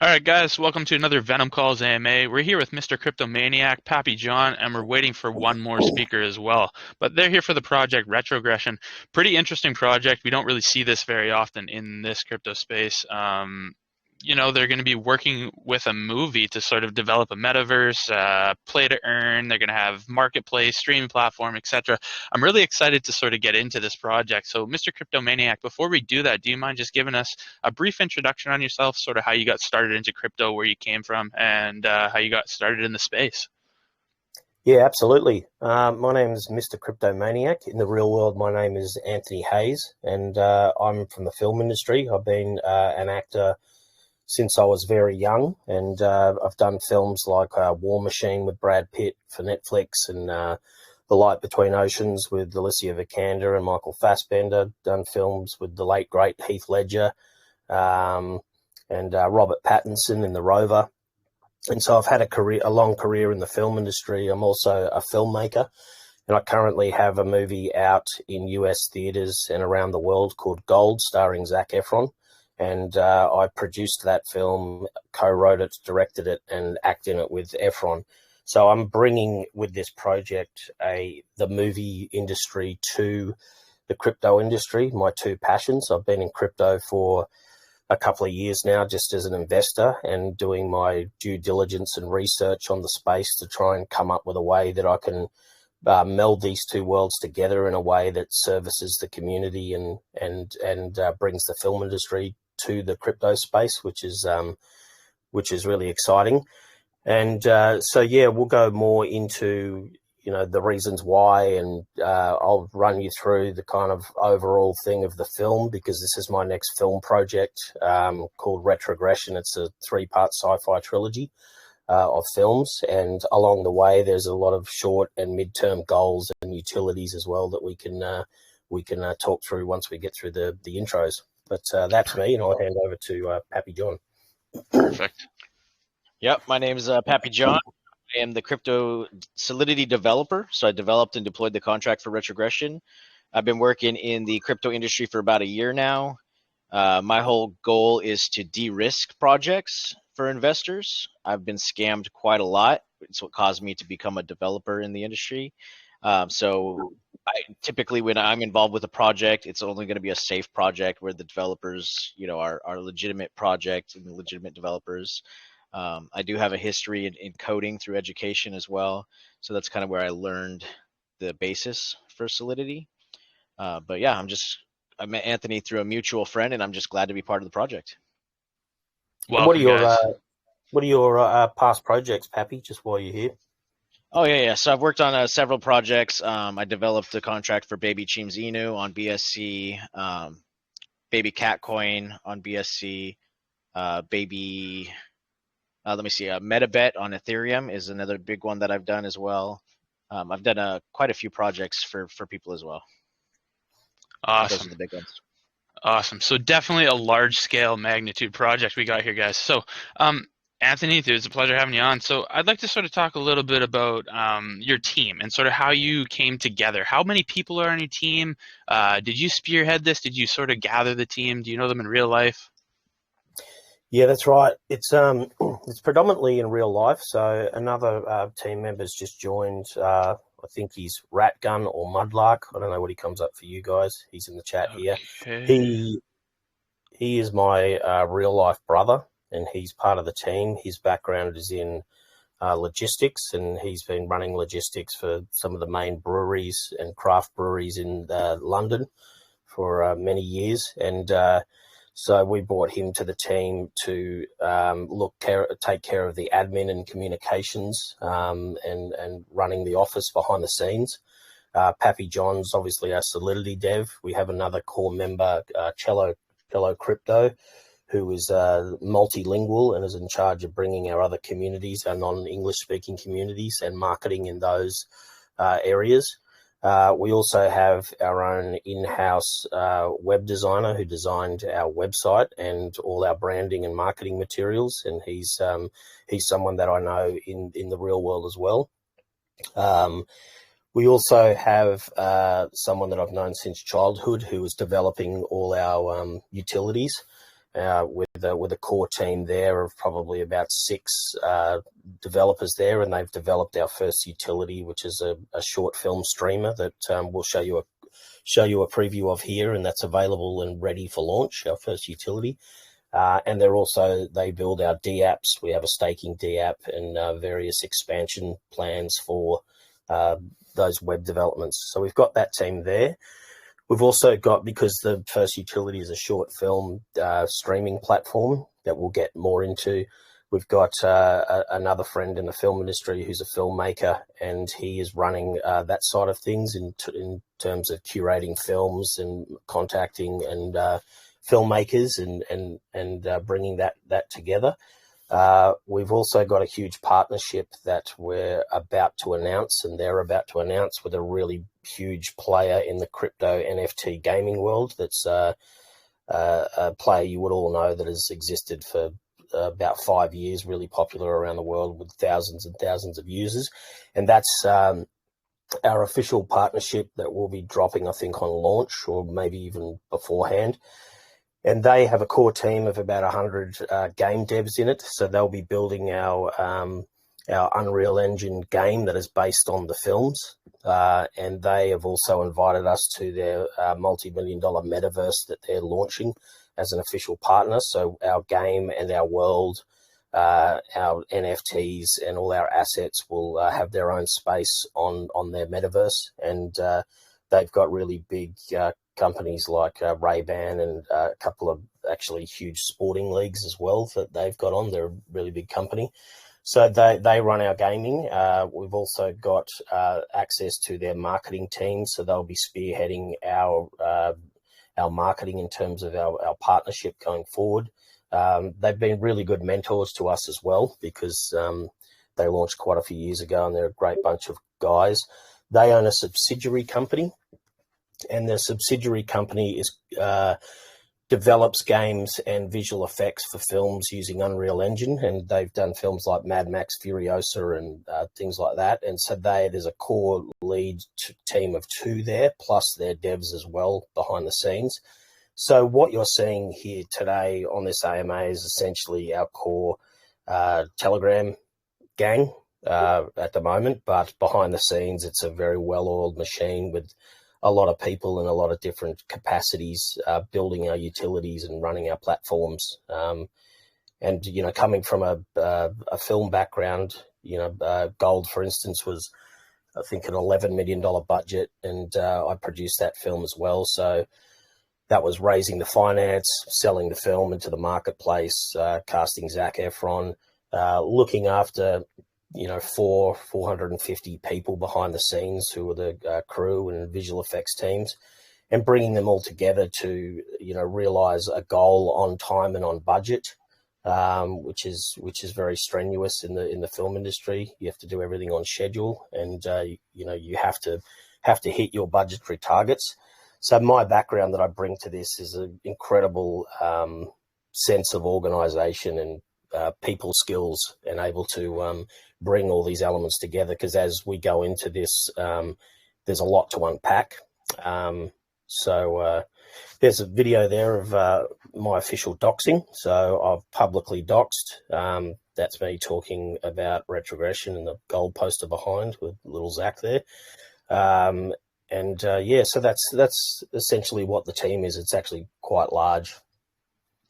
All right, guys, welcome to another Venom Calls AMA. We're here with Mr. Cryptomaniac, Pappy John, and we're waiting for one more speaker as well. But they're here for the project Retrogression. Pretty interesting project. We don't really see this very often in this crypto space. They're going to be working with a movie to sort of develop a metaverse, play to earn. They're going to have marketplace, streaming platform, etc. I'm really excited to sort of get into this project. So, Mr. Cryptomaniac, before we do that, do you mind just giving us a brief introduction on yourself, sort of how you got started into crypto, where you came from, and how you got started in the space? Yeah, absolutely. My name is Mr. Cryptomaniac. In the real world, my name is Anthony Hayes, and I'm from the film industry. I've been an actor since I was very young, and I've done films like War Machine with Brad Pitt for Netflix, and The Light Between Oceans with Alicia Vikander and Michael Fassbender. Done films with the late great Heath Ledger um, and Robert Pattinson in The Rover. And so I've had a long career in the film industry. I'm also a filmmaker, and I currently have a movie out in US theaters and around the world called Gold, starring Zac Efron. And I produced that film, co-wrote it, directed it, and act in it with Efron. So I'm bringing with this project the movie industry to the crypto industry, my two passions. I've been in crypto for a couple of years now, just as an investor, and doing my due diligence and research on the space to try and come up with a way that I can meld these two worlds together in a way that services the community and brings the film industry to the crypto space, which is really exciting. And so yeah, we'll go more into the reasons why, and I'll run you through the kind of overall thing of the film, because this is my next film project called Retrogression. It's a 3-part sci-fi trilogy of films, and along the way there's a lot of short and mid-term goals and utilities as well that we can talk through once we get through the intros. But that's me, and I'll hand over to Pappy John. Perfect. Yep, my name is Pappy John. I am the crypto Solidity developer. So I developed and deployed the contract for Retrogression. I've been working in the crypto industry for about a year now. My whole goal is to de-risk projects for investors. I've been scammed quite a lot. It's what caused me to become a developer in the industry. Typically, when I'm involved with a project, it's only going to be a safe project where the developers, are legitimate projects and legitimate developers. I do have a history in coding through education as well. So that's kind of where I learned the basis for Solidity. But yeah, I met Anthony through a mutual friend, and I'm just glad to be part of the project. And what are Welcome, guys. your past projects, Pappy, just while you're here? Oh, yeah. So I've worked on several projects. I developed the contract for Baby Chims Inu on BSC, Baby Catcoin on BSC, Baby... MetaBet on Ethereum is another big one that I've done as well. I've done quite a few projects for people as well. Awesome. Those are the big ones. Awesome. So definitely a large scale magnitude project we got here, guys. So, Anthony, it was a pleasure having you on. So I'd like to sort of talk a little bit about your team and sort of how you came together. How many people are on your team? Did you spearhead this? Did you sort of gather the team? Do you know them in real life? Yeah, that's right. It's predominantly in real life. So another team member's just joined. I think he's Ratgun or Mudlark. I don't know what he comes up for you guys. He's in the chat here. He is my real life brother, and he's part of the team. His background is in logistics, and he's been running logistics for some of the main breweries and craft breweries in London for many years. And so we brought him to the team to take care of the admin and communications and running the office behind the scenes. Pappy John's obviously our Solidity dev. We have another core member, Cello Crypto, who is multilingual and is in charge of bringing our other communities, our non-English speaking communities, and marketing in those areas. We also have our own in-house web designer who designed our website and all our branding and marketing materials, and he's someone that I know in the real world as well. We also have someone that I've known since childhood who is developing all our utilities. with a core team there of probably about 6 developers there, and they've developed our first utility, which is a short film streamer that we'll show you a preview of here, and that's available and ready for launch, our first utility. And they build our D-apps. We have a staking D-app and various expansion plans for those web developments. So we've got that team there. We've also got, because the first utility is a short film streaming platform that we'll get more into, we've got another friend in the film industry who's a filmmaker, and he is running that side of things in terms of curating films and contacting and filmmakers and bringing that together. We've also got a huge partnership that we're about to announce, and they're about to announce, with a really huge player in the crypto NFT gaming world. That's a player you would all know that has existed for about 5 years, really popular around the world with thousands and thousands of users. And that's our official partnership that will be dropping, I think, on launch or maybe even beforehand. And they have a core team of about 100 game devs in it. So they'll be building our Unreal Engine game that is based on the films. And they have also invited us to their multi-million-dollar metaverse that they're launching as an official partner. So our game and our world, our NFTs and all our assets will have their own space on their metaverse. And they've got really big companies like Ray-Ban and a couple of actually huge sporting leagues as well that they've got on. They're a really big company. So they run our gaming. We've also got access to their marketing team, so they'll be spearheading our marketing in terms of our partnership going forward. They've been really good mentors to us as well, because they launched quite a few years ago, and they're a great bunch of guys. They own a subsidiary company, and the subsidiary company develops games and visual effects for films using Unreal Engine, and they've done films like Mad Max Furiosa and things like that. And so there's a core lead team of 2 there, plus their devs as well behind the scenes. So what you're seeing here today on this AMA is essentially our core Telegram gang at the moment, but behind the scenes, it's a very well-oiled machine with a lot of people in a lot of different capacities, building our utilities and running our platforms. And, coming from a film background, Gold, for instance, was, I think, an $11 million budget, and I produced that film as well. So that was raising the finance, selling the film into the marketplace, casting Zac Efron, looking after 450 people behind the scenes who were the crew and visual effects teams, and bringing them all together to realize a goal on time and on budget, which is very strenuous in the film industry. You have to do everything on schedule, and you have to hit your budgetary targets. So my background that I bring to this is an incredible sense of organization and people skills, and able to bring all these elements together, because as we go into this, there's a lot to unpack. So there's a video there of my official doxing. So I've publicly doxed. That's me talking about retrogression and the gold poster behind with little Zach there. So that's essentially what the team is. It's actually quite large.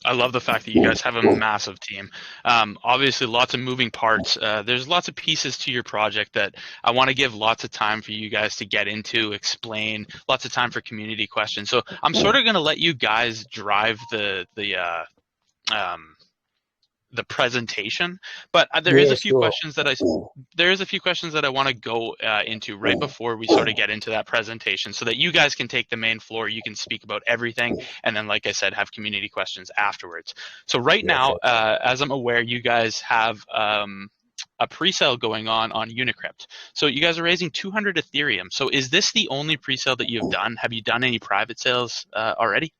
I love the fact that you guys have a massive team. Obviously, lots of moving parts. There's lots of pieces to your project that I want to give lots of time for you guys to get into, explain, lots of time for community questions. So I'm sort of going to let you guys drive the presentation, but there is a few questions that I want to go into right before we sort of get into that presentation, so that you guys can take the main floor. You can speak about everything, and then, like I said, have community questions afterwards. So right now, as I'm aware, you guys have a pre-sale going on Unicrypt. So you guys are raising 200 Ethereum. So is this the only pre-sale that you've done? Have you done any private sales already?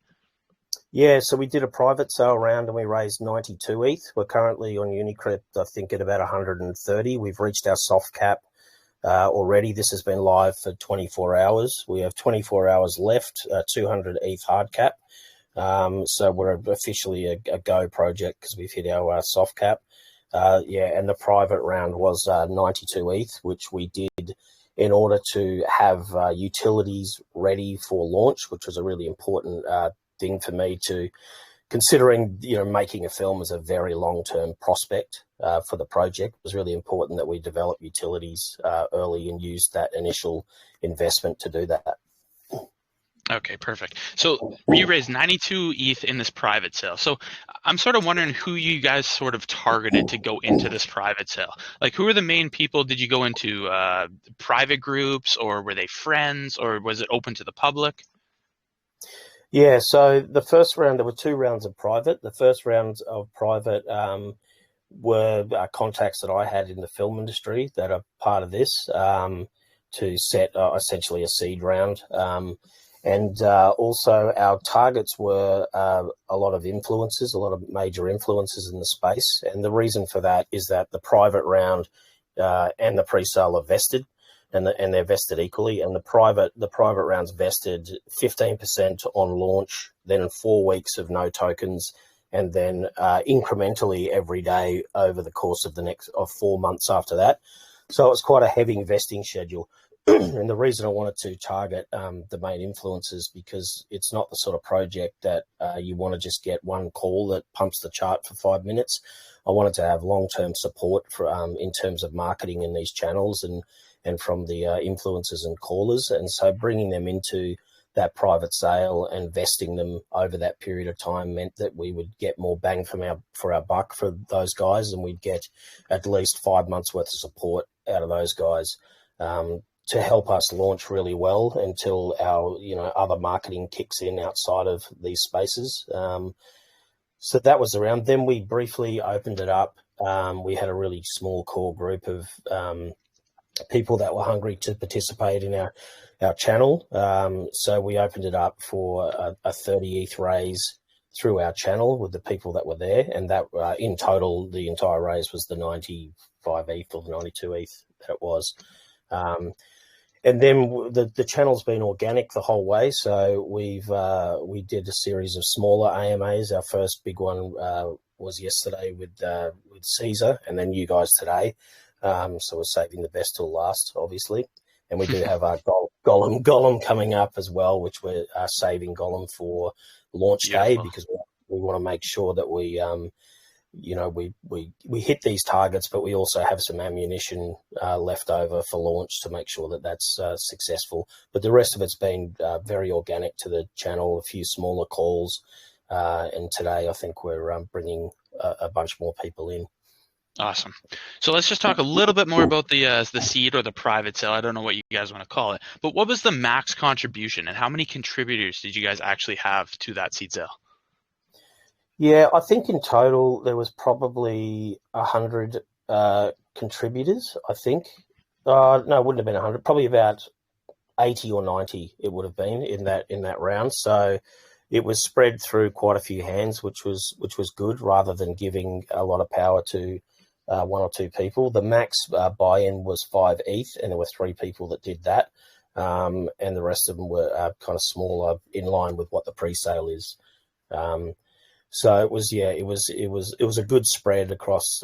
Yeah, so we did a private sale round and we raised 92 ETH. We're currently on Unicrypt, I think, at about 130. We've reached our soft cap already. This has been live for 24 hours. We have 24 hours left, 200 ETH hard cap. So we're officially a go project because we've hit our soft cap. And the private round was 92 ETH, which we did in order to have utilities ready for launch, which was a really important thing for me to considering, making a film is a very long-term prospect for the project. It was really important that we develop utilities early and use that initial investment to do that. Okay, perfect. So you raised 92 ETH in this private sale. So I'm sort of wondering who you guys sort of targeted to go into this private sale. Like, who are the main people? Did you go into private groups, or were they friends, or was it open to the public? Yeah, so the first round, there were 2 rounds of private. The first round of private were contacts that I had in the film industry that are part of this to set essentially a seed round. And also our targets were a lot of influencers, a lot of major influencers in the space. And the reason for that is that the private round and the pre-sale are vested, and they're vested equally. And the private rounds vested 15% on launch, then 4 weeks of no tokens, and then incrementally every day over the course of 4 months after that. So it's quite a heavy investing schedule. And the reason I wanted to target the main influencers, because it's not the sort of project that you want to just get one call that pumps the chart for 5 minutes. I wanted to have long-term support for in terms of marketing in these channels and from the influencers and callers. And so bringing them into that private sale and vesting them over that period of time meant that we would get more bang for our buck for those guys, and we'd get at least 5 months worth of support out of those guys to help us launch really well until our other marketing kicks in outside of these spaces. So that was around. Then we briefly opened it up. We had a really small core group of people that were hungry to participate in our channel. So we opened it up for a 30 ETH raise through our channel with the people that were there. And that in total, the entire raise was the 95 ETH or the 92 ETH that it was. And then the channel's been organic the whole way. So we did a series of smaller AMAs. Our first big one was yesterday with Caesar, and then you guys today. So we're saving the best till last, obviously. And we do have our Gollum coming up as well, which we're saving Gollum for launch day, because we want to make sure that we hit these targets, but we also have some ammunition left over for launch to make sure that that's successful. But the rest of it's been very organic to the channel, a few smaller calls. And today I think we're bringing a bunch more people in. Awesome. So let's just talk a little bit more about the seed or the private sale. I don't know what you guys want to call it, but what was the max contribution, and how many contributors did you guys actually have to that seed sale? Yeah, I think in total there was probably 100 contributors, I think. No, it wouldn't have been 100, probably about 80 or 90 it would have been in that round. So it was spread through quite a few hands, which was good, rather than giving a lot of power to 1 or 2 people. The max buy-in was 5 ETH, and there were 3 people that did that. And the rest of them were kind of smaller, in line with what the pre-sale is. So it was a good spread across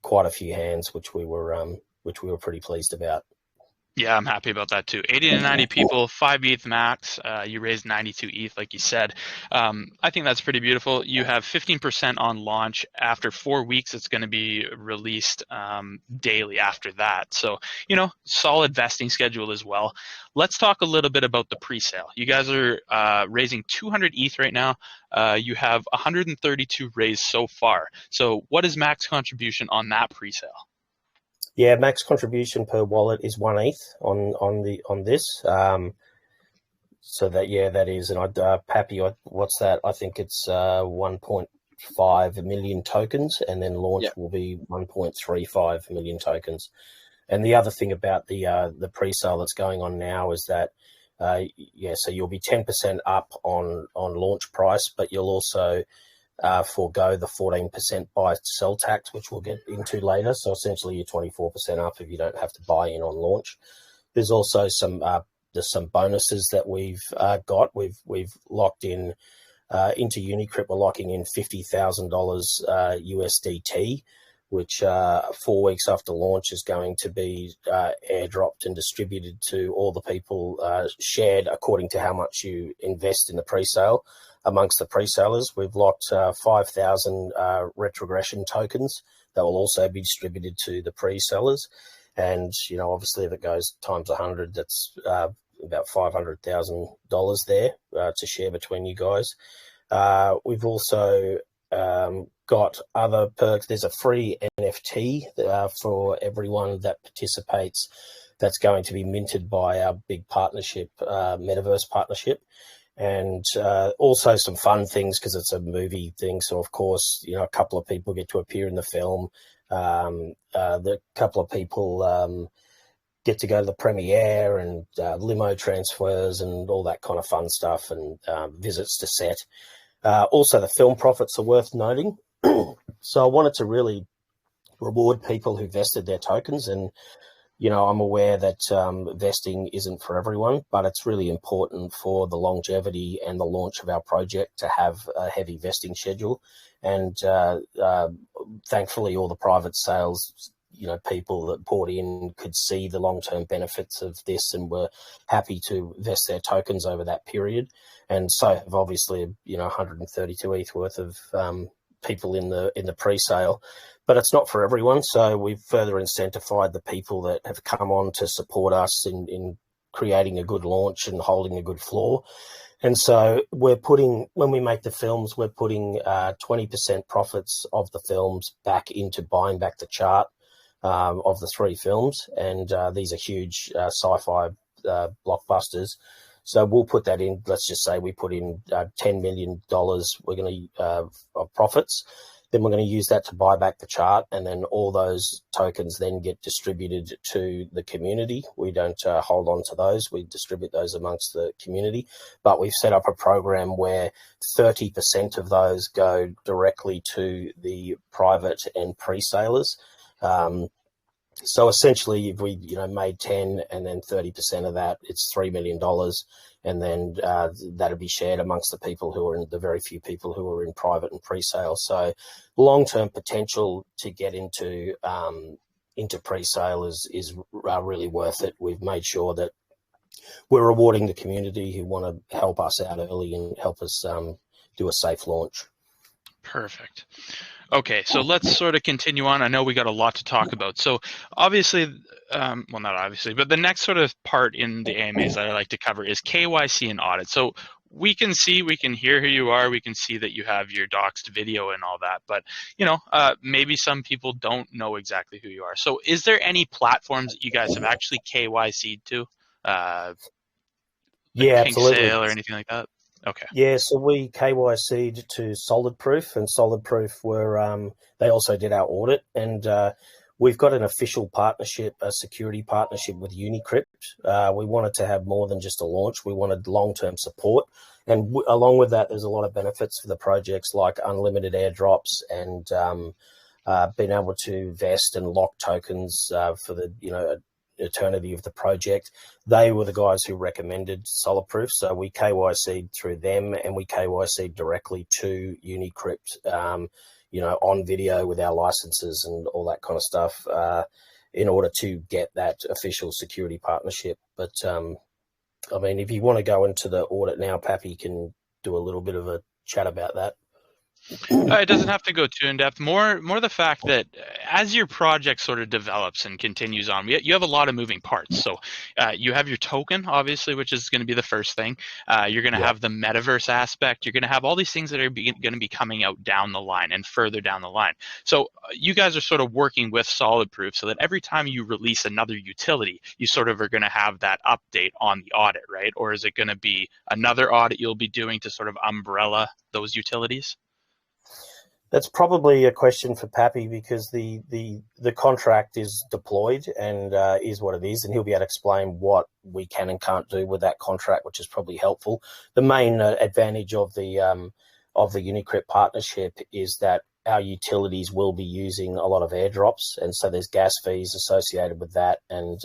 quite a few hands, which we were pretty pleased about. Yeah, I'm happy about that too. 80 to 90 people, 5 ETH max. You raised 92 ETH, like you said. I think that's pretty beautiful. You have 15% on launch. After 4 weeks, it's going to be released daily after that. So, solid vesting schedule as well. Let's talk a little bit about the pre-sale. You guys are raising 200 ETH right now. You have 132 raised so far. So what is max contribution on that pre-sale? Yeah, max contribution per wallet is 1 ETH on this. So that is, and Pappy, what's that? I think it's 1.5 million tokens, and then launch will be 1.35 million tokens. And the other thing about the pre-sale that's going on now is that so you'll be 10% up on launch price, but you'll also forego the 14% buy-sell tax, which we'll get into later. So essentially you're 24% up if you don't have to buy in on launch. There's also some bonuses that we've got. We've locked in into Unicrypt, we're locking in $50,000 USDT, which 4 weeks after launch is going to be airdropped and distributed to all the people, shared according to how much you invest in the pre-sale amongst the pre-sellers. We've locked 5,000 retrogression tokens that will also be distributed to the pre-sellers. And, obviously if it goes times 100, that's about $500,000 there to share between you guys. We've also got other perks. There's a free NFT for everyone that participates that's going to be minted by our big partnership, Metaverse partnership. And also some fun things because it's a movie thing. So, of course, a couple of people get to appear in the film. The couple of people get to go to the premiere and limo transfers and all that kind of fun stuff and visits to set. Also, the film profits are worth noting. So I wanted to really reward people who vested their tokens. And, I'm aware that vesting isn't for everyone, but it's really important for the longevity and the launch of our project to have a heavy vesting schedule. And thankfully, all the private sales, people that bought in could see the long-term benefits of this and were happy to vest their tokens over that period. And so have obviously, 132 ETH worth of people in the pre-sale, but it's not for everyone. So we've further incentivized the people that have come on to support us in creating a good launch and holding a good floor. And so when we make the films, we're putting 20% profits of the films back into buying back the chart of the 3 films. And these are huge sci-fi blockbusters. So we'll put that in. Let's just say we put in $10 million. We're going to of profits. Then we're going to use that to buy back the chart, and then all those tokens then get distributed to the community. We don't hold on to those. We distribute those amongst the community. But we've set up a program where 30% of those go directly to the private and pre-salers. So essentially, if we made 10 and then 30% of that, it's $3 million, and then that'll be shared amongst the people who are in the very few people who are in private and pre-sale. So long-term potential to get into pre-sale is really worth it. We've made sure that we're rewarding the community who want to help us out early and help us do a safe launch. Perfect. Okay, so let's sort of continue on. I know we got a lot to talk about. So obviously, well, not obviously, but the next sort of part in the AMAs that I like to cover is KYC and audit. So we can hear who you are. We can see that you have your doxed video and all that. But, maybe some people don't know exactly who you are. So is there any platforms that you guys have actually KYC'd to? Yeah, Pink absolutely. Sale or anything like that? Okay. Yeah, so we KYC'd to SolidProof, and SolidProof they also did our audit, and we've got an official partnership, a security partnership with Unicrypt. We wanted to have more than just a launch. We wanted long-term support, and along with that, there's a lot of benefits for the projects like unlimited airdrops and being able to vest and lock tokens for the eternity of the project. They were the guys who recommended SolidProof, so we KYC'd through them, and we KYC'd directly to Unicrypt, on video with our licenses and all that kind of stuff, in order to get that official security partnership. But if you want to go into the audit now, Pappy can do a little bit of a chat about that. It doesn't have to go too in depth. More the fact that as your project sort of develops and continues on, you have a lot of moving parts. So you have your token, obviously, which is going to be the first thing. You're going to have the metaverse aspect. You're going to have all these things that are going to be coming out down the line and further down the line. So you guys are sort of working with SolidProof so that every time you release another utility, you sort of are going to have that update on the audit, right? Or is it going to be another audit you'll be doing to sort of umbrella those utilities? That's probably a question for Pappy, because the contract is deployed and is what it is, and he'll be able to explain what we can and can't do with that contract, which is probably helpful. The main advantage of the Unicrypt partnership is that our utilities will be using a lot of airdrops, and so there's gas fees associated with that, and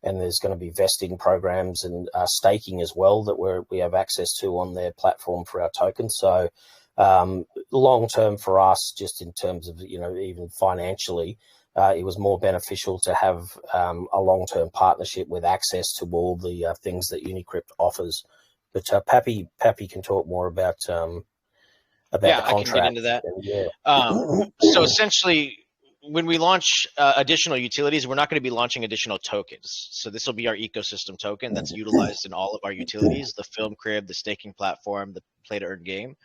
and there's going to be vesting programs and staking as well that we have access to on their platform for our tokens. So long term for us, just in terms of, even financially, it was more beneficial to have a long-term partnership with access to all the things that Unicrypt offers. But Pappy can talk more about the contract. I can get into that. Yeah. So essentially, when we launch additional utilities, we're not going to be launching additional tokens. So this will be our ecosystem token that's utilized in all of our utilities. The film crib, the staking platform, the play to earn game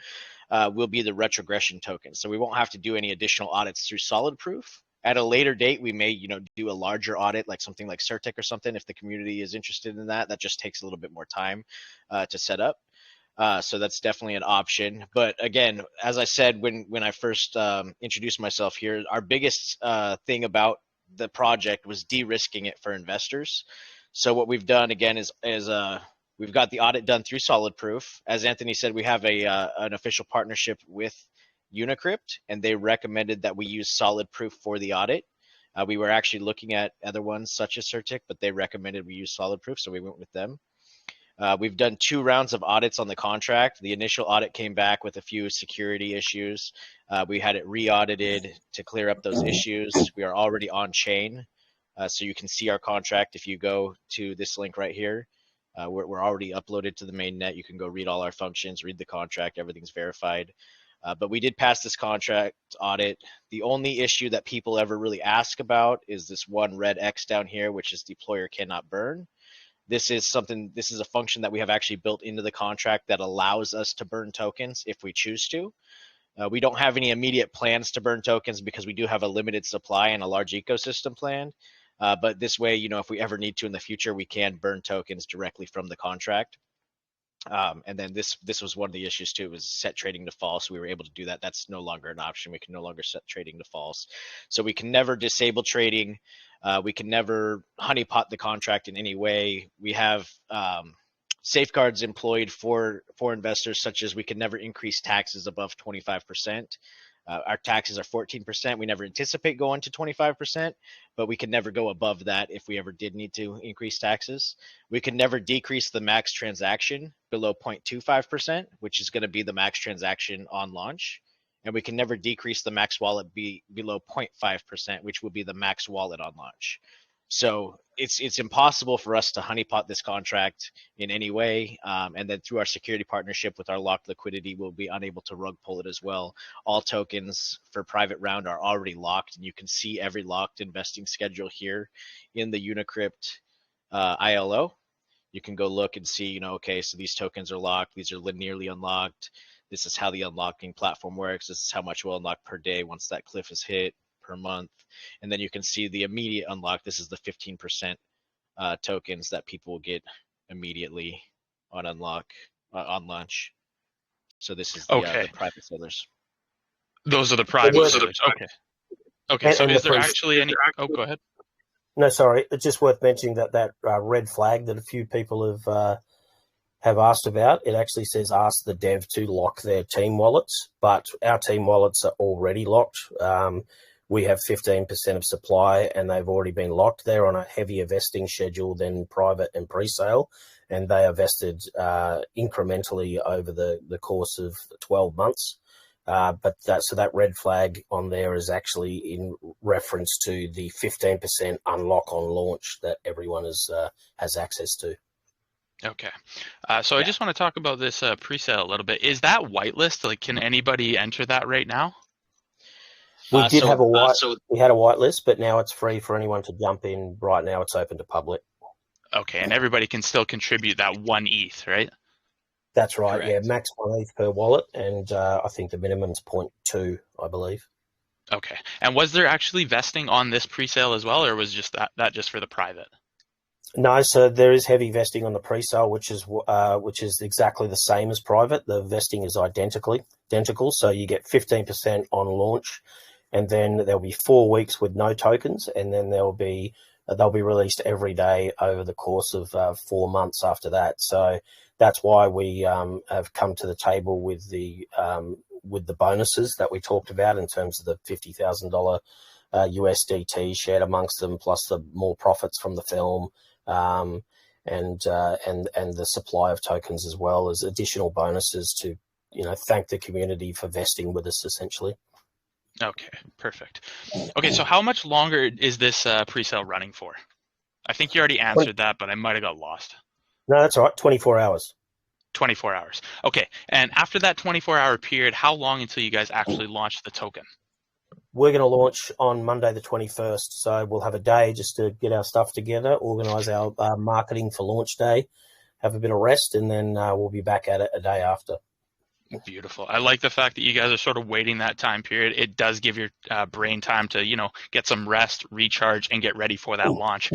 will be the retrogression token. So we won't have to do any additional audits through solid proof. At a later date, we may, do a larger audit, like something like CerTech or something. If the community is interested in that, that just takes a little bit more time to set up. So that's definitely an option. But again, as I said, when I first introduced myself here, our biggest thing about the project was de-risking it for investors. So what we've done again is we've got the audit done through solid proof. As Anthony said, we have an official partnership with Unicrypt, and they recommended that we use solid proof for the audit. We were actually looking at other ones such as CerTech, but they recommended we use solid proof, so we went with them. We've done 2 rounds of audits on the contract. The initial audit came back with a few security issues. We had it re-audited to clear up those issues. We are already on chain, so you can see our contract if you go to this link right here. We're already uploaded to the main net. You can go read all our functions, read the contract, everything's verified. But we did pass this contract audit. The only issue that people ever really ask about is this one red X down here, which is deployer cannot burn. This is a function that we have actually built into the contract that allows us to burn tokens if we choose to. We don't have any immediate plans to burn tokens because we do have a limited supply and a large ecosystem planned. But this way, if we ever need to in the future, we can burn tokens directly from the contract. And then this was one of the issues too, was set trading to false. We were able to do that. That's no longer an option. We can no longer set trading to false. So we can never disable trading. We can never honeypot the contract in any way. We have safeguards employed for investors, such as we can never increase taxes above 25%. Our taxes are 14%. We never anticipate going to 25%, but we can never go above that if we ever did need to increase taxes. We can never decrease the max transaction below 0.25%, which is going to be the max transaction on launch. And we can never decrease the max wallet below 0.5%, which will be the max wallet on launch. So it's impossible for us to honeypot this contract in any way. And then through our security partnership with our locked liquidity, we'll be unable to rug pull it as well. All tokens for private round are already locked, and you can see every locked investing schedule here in the Unicrypt ILO. You can go look and see, okay, so these tokens are locked. These are linearly unlocked. This is how the unlocking platform works. This is how much we'll unlock per day once that cliff is hit, per month. And then you can see the immediate unlock. This is the 15% tokens that people will get immediately on unlock on launch. So this is the private sellers. Those are the private sellers. Okay. So is there actually any? Oh, go ahead. No, sorry. It's just worth mentioning that red flag that a few people have asked about. It actually says ask the dev to lock their team wallets, but our team wallets are already locked. We have 15% of supply, and they've already been locked. They're on a heavier vesting schedule than private and pre-sale, and they are vested incrementally over the course of 12 months. But that red flag on there is actually in reference to the 15% unlock on launch that everyone has access to. Okay. So I just want to talk about this pre-sale a little bit. Is that whitelist? Like, can anybody enter that right now? We had a whitelist, but now it's free for anyone to jump in. Right now it's open to public. Okay, and everybody can still contribute that 1 ETH, right? That's right. Correct. Yeah, max 1 ETH per wallet, and I think the minimum's 0.2, I believe. Okay. And was there actually vesting on this pre-sale as well, or was just that just for the private? No, so there is heavy vesting on the pre-sale, which is exactly the same as private. The vesting is identical. So you get 15% on launch, and then there'll be 4 weeks with no tokens, and then they'll be released every day over the course of 4 months after that. So that's why we have come to the table with the bonuses that we talked about in terms of the $50,000 USDT shared amongst them, plus the more profits from the film, and the supply of tokens, as well as additional bonuses to, thank the community for vesting with us, essentially. Okay, perfect. Okay, so how much longer is this pre-sale running for? I think you already answered that, but I might have got lost. No, that's all right. 24 hours. 24 hours. Okay, and after that 24-hour period, how long until you guys actually launch the token? We're going to launch on Monday the 21st, so we'll have a day just to get our stuff together, organise our marketing for launch day, have a bit of rest, and then we'll be back at it a day after. Beautiful. I like the fact that you guys are sort of waiting that time period. It does give your brain time to, get some rest, recharge, and get ready for that launch.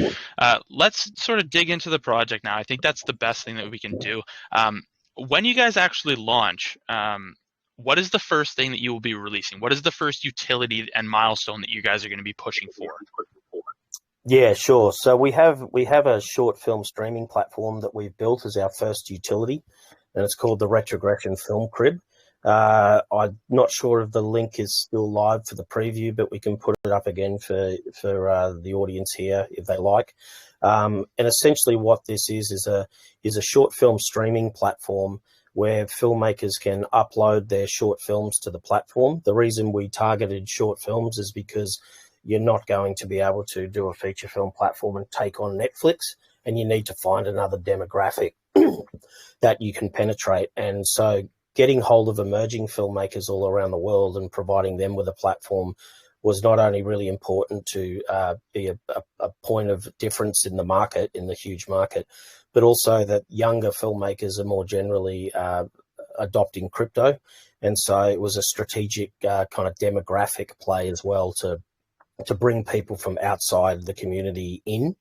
Let's sort of dig into the project now. I think that's the best thing that we can do. When you guys actually launch, what is the first thing that you will be releasing? What is the first utility and milestone that you guys are going to be pushing for? Yeah, sure. So we have a short film streaming platform that we've built as our first utility, and it's called the Retrogression Film Crib. I'm not sure if the link is still live for the preview, but we can put it up again for the audience here if they like. And essentially, what this is a short film streaming platform where filmmakers can upload their short films to the platform. The reason we targeted short films is because you're not going to be able to do a feature film platform and take on Netflix, and you need to find another demographic that you can penetrate. And so getting hold of emerging filmmakers all around the world and providing them with a platform was not only really important to be a point of difference in the market, in the huge market, but also that younger filmmakers are more generally adopting crypto. And so it was a strategic kind of demographic play as well to bring people from outside the community in.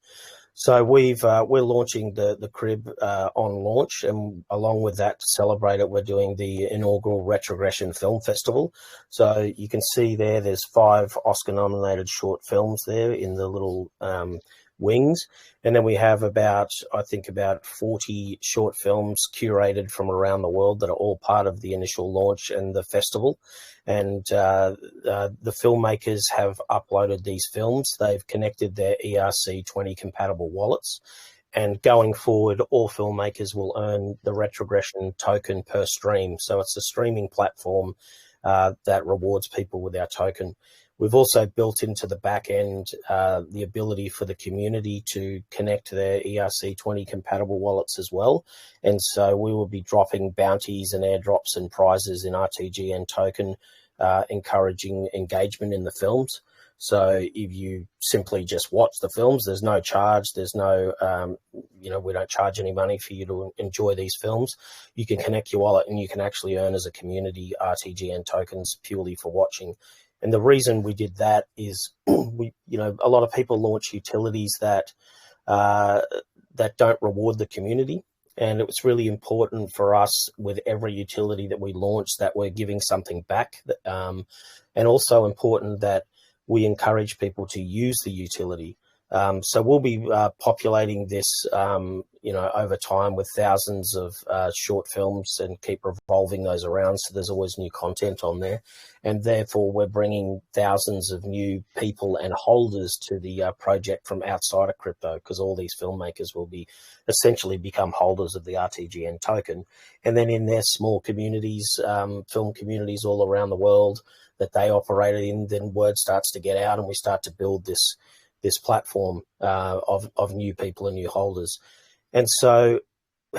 So we're launching the crib on launch, and along with that, to celebrate it, we're doing the inaugural Retrogression Film Festival. So you can see there's 5 Oscar-nominated short films there in the little wings, and then we have about 40 short films curated from around the world that are all part of the initial launch and the festival. And the filmmakers have uploaded these films. They've connected their ERC20 compatible wallets, and going forward, all filmmakers will earn the Retrogression token per stream. So it's a streaming platform that rewards people with our token. We've also built into the back end the ability for the community to connect their ERC20 compatible wallets as well. And so we will be dropping bounties and airdrops and prizes in RTGN token, encouraging engagement in the films. So if you simply just watch the films, there's no charge. There's no, we don't charge any money for you to enjoy these films. You can connect your wallet and you can actually earn as a community RTGN tokens purely for watching. And the reason we did that is a lot of people launch utilities that don't reward the community. And it was really important for us with every utility that we launch that we're giving something back. And also important that we encourage people to use the utility. So we'll be populating this, over time with thousands of short films and keep revolving those around. So there's always new content on there. And therefore, we're bringing thousands of new people and holders to the project from outside of crypto, because all these filmmakers will be essentially become holders of the RTGN token. And then in their small communities, film communities all around the world that they operate in, then word starts to get out and we start to build this platform of new people and new holders. And so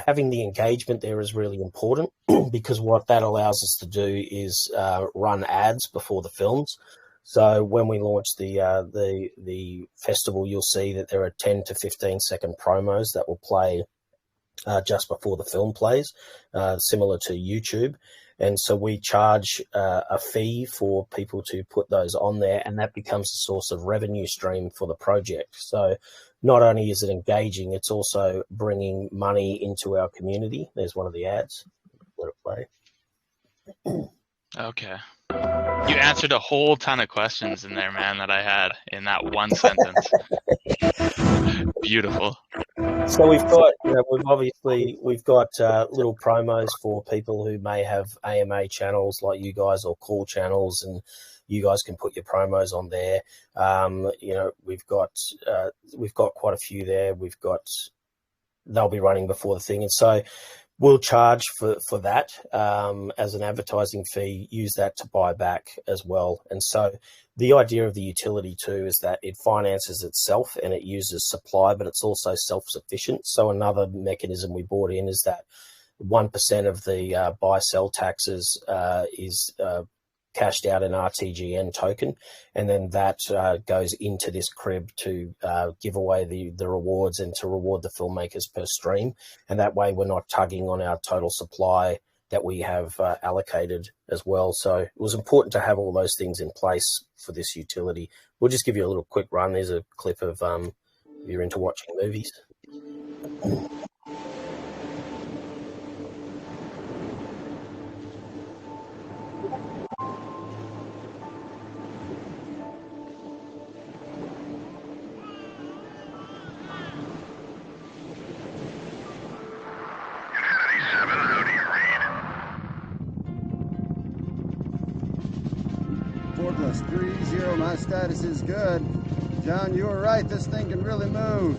having the engagement there is really important because what that allows us to do is run ads before the films. So when we launch the festival, you'll see that there are 10 to 15 second promos that will play just before the film plays, similar to YouTube. And so we charge a fee for people to put those on there, and that becomes a source of revenue stream for the project. So not only is it engaging, it's also bringing money into our community. There's one of the ads. Let it play. Okay. You answered a whole ton of questions in there, man, that I had in that one sentence. Beautiful. So we've got, we've got little promos for people who may have AMA channels like you guys or call channels, and You guys can put your promos on there. We've got quite a few there. They'll be running before the thing, and so we'll charge for that as an advertising fee. Use that to buy back as well. And so the idea of the utility too is that it finances itself and it uses supply, but it's also self-sufficient. So another mechanism we brought in is that 1% of the buy-sell taxes is cashed out in RTGN token, and then that goes into this crib to give away the rewards and to reward the filmmakers per stream. And that way we're not tugging on our total supply that we have allocated as well. So it was important to have all those things in place for this utility. We'll just give you a little quick run. There's a clip of if you're into watching movies. Forkless 3-0, my status is good. John, you were right, this thing can really move.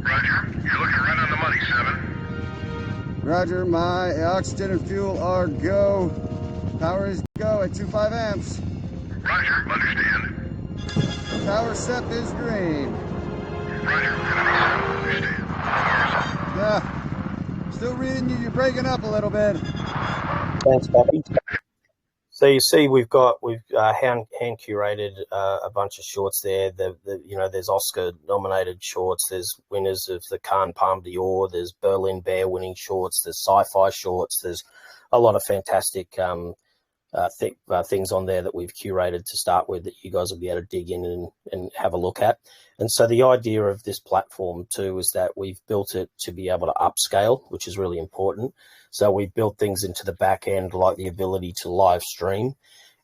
Roger, you're looking right on the money, 7. Roger, my oxygen and fuel are go. Power is go at 25 amps. Roger, understand. Power sep is green. Roger, enemy 7, understand. Yeah, still reading you, you're breaking up a little bit. Thanks, Bobby. So you see, we've hand curated a bunch of shorts there. There's Oscar-nominated shorts. There's winners of the Cannes Palme d'Or. There's Berlin Bear winning shorts. There's sci-fi shorts. There's a lot of fantastic things on there that we've curated to start with that you guys will be able to dig in and have a look at. And so the idea of this platform too is that we've built it to be able to upscale, which is really important. So we've built things into the back end like the ability to live stream.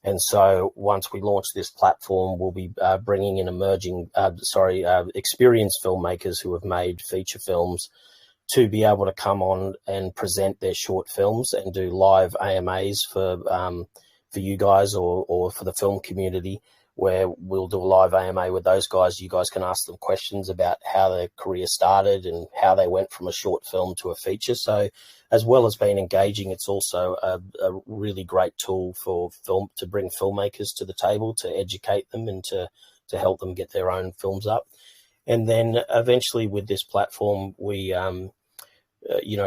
And so once we launch this platform, we'll be bringing in experienced filmmakers who have made feature films to be able to come on and present their short films and do live AMAs for you guys or for the film community, where we'll do a live AMA with those guys. You guys can ask them questions about how their career started and how they went from a short film to a feature. So as well as being engaging, it's also a really great tool for film to bring filmmakers to the table, to educate them and to help them get their own films up. And then eventually with this platform, we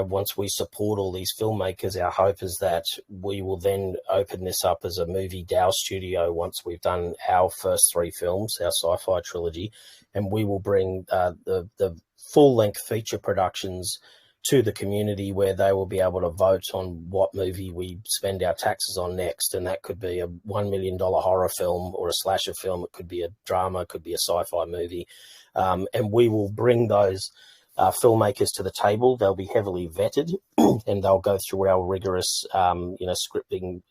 once we support all these filmmakers, our hope is that we will then open this up as a movie DAO studio once we've done our first 3 films, our sci-fi trilogy, and we will bring the full-length feature productions to the community where they will be able to vote on what movie we spend our taxes on next. And that could be a $1 million horror film or a slasher film. It could be a drama, it could be a sci-fi movie. And we will bring those filmmakers to the table. They'll be heavily vetted and they'll go through our rigorous, scripting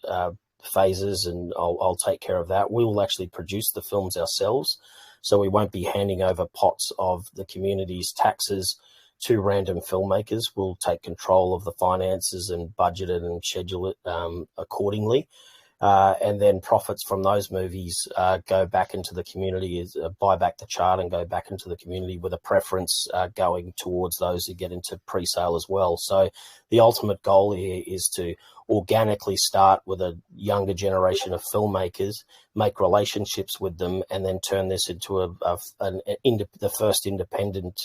phases, and I'll take care of that. We will actually produce the films ourselves. So we won't be handing over pots of the community's taxes to random filmmakers. We'll take control of the finances and budget it and schedule it accordingly. And then profits from those movies go back into the community, buy back the chart and go back into the community with a preference going towards those who get into pre-sale as well. So the ultimate goal here is to organically start with a younger generation of filmmakers, make relationships with them, and then turn this into the first independent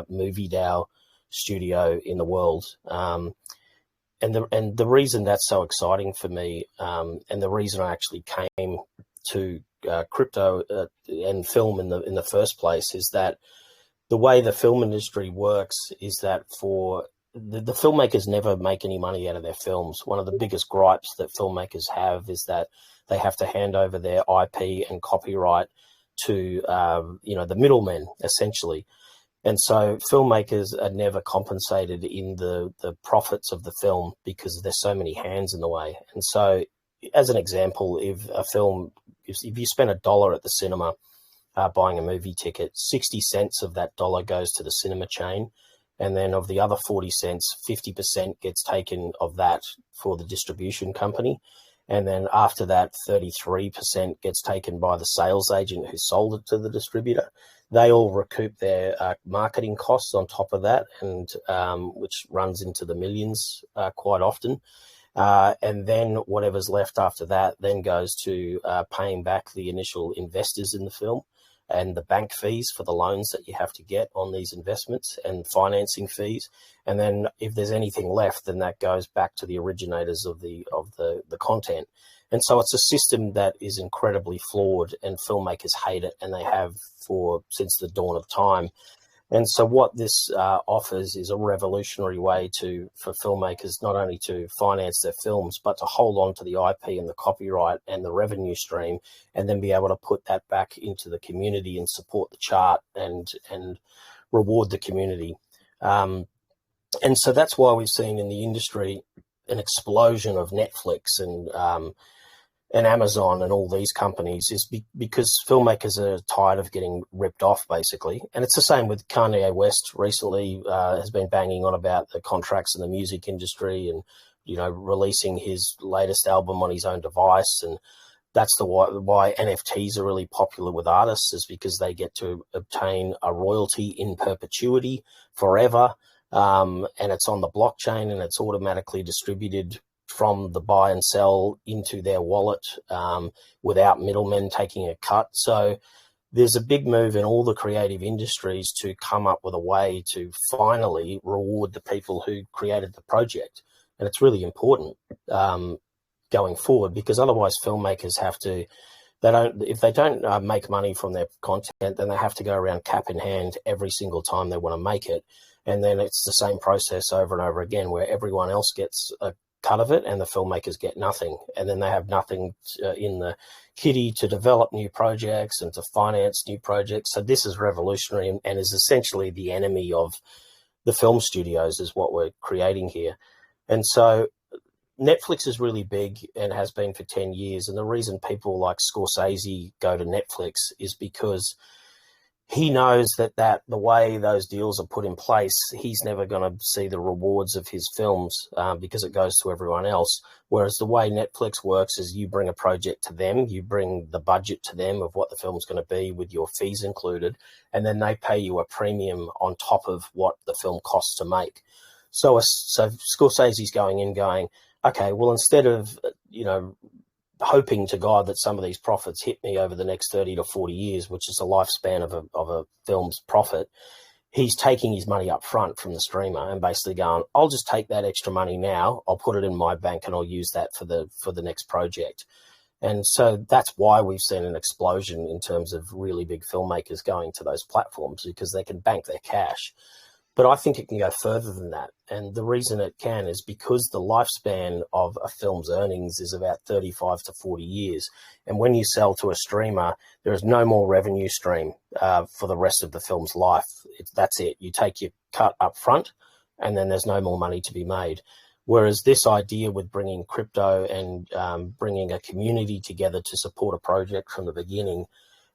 movie DAO studio in the world. And the reason that's so exciting for me, and the reason I actually came to crypto and film in the first place, is that the way the film industry works is that for the filmmakers never make any money out of their films. One of the biggest gripes that filmmakers have is that they have to hand over their IP and copyright to the middlemen, essentially. And so filmmakers are never compensated in the profits of the film because there's so many hands in the way. And so, as an example, if you spend $1 at the cinema buying a movie ticket, 60 cents of that dollar goes to the cinema chain. And then of the other 40 cents, 50% gets taken of that for the distribution company. And then after that, 33% gets taken by the sales agent who sold it to the distributor. They all recoup their marketing costs on top of that, and which runs into the millions quite often. And then whatever's left after that then goes to paying back the initial investors in the film and the bank fees for the loans that you have to get on these investments and financing fees. And then if there's anything left, then that goes back to the originators of the content. And so it's a system that is incredibly flawed, and filmmakers hate it, and they have since the dawn of time. And so what this offers is a revolutionary way for filmmakers not only to finance their films, but to hold on to the IP and the copyright and the revenue stream, and then be able to put that back into the community and support the chart and reward the community. And so that's why we've seen in the industry an explosion of Netflix and Amazon and all these companies, is because filmmakers are tired of getting ripped off, basically. And it's the same with Kanye West recently, has been banging on about the contracts in the music industry and, releasing his latest album on his own device. And that's why NFTs are really popular with artists, is because they get to obtain a royalty in perpetuity forever. And it's on the blockchain, and it's automatically distributed from the buy and sell into their wallet without middlemen taking a cut. So there's a big move in all the creative industries to come up with a way to finally reward the people who created the project. And it's really important going forward, because otherwise filmmakers if they don't make money from their content, then they have to go around cap in hand every single time they want to make it. And then it's the same process over and over again, where everyone else gets a cut of it and the filmmakers get nothing. And then they have nothing in the kitty to develop new projects and to finance new projects. So this is revolutionary and is essentially the enemy of the film studios, is what we're creating here. And so Netflix is really big and has been for 10 years. And the reason people like Scorsese go to Netflix is because he knows that the way those deals are put in place, he's never going to see the rewards of his films because it goes to everyone else. Whereas the way Netflix works is you bring a project to them, you bring the budget to them of what the film's going to be with your fees included, and then they pay you a premium on top of what the film costs to make. So Scorsese's going in going, okay, well, instead of, hoping to God that some of these profits hit me over the next 30 to 40 years, which is the lifespan of a film's profit, he's taking his money up front from the streamer and basically going, I'll just take that extra money now, I'll put it in my bank, and I'll use that for the next project. And so that's why we've seen an explosion in terms of really big filmmakers going to those platforms, because they can bank their cash. But I think it can go further than that. And the reason it can is because the lifespan of a film's earnings is about 35 to 40 years. And when you sell to a streamer, there is no more revenue stream for the rest of the film's life. That's it. You take your cut up front, and then there's no more money to be made. Whereas this idea with bringing crypto and bringing a community together to support a project from the beginning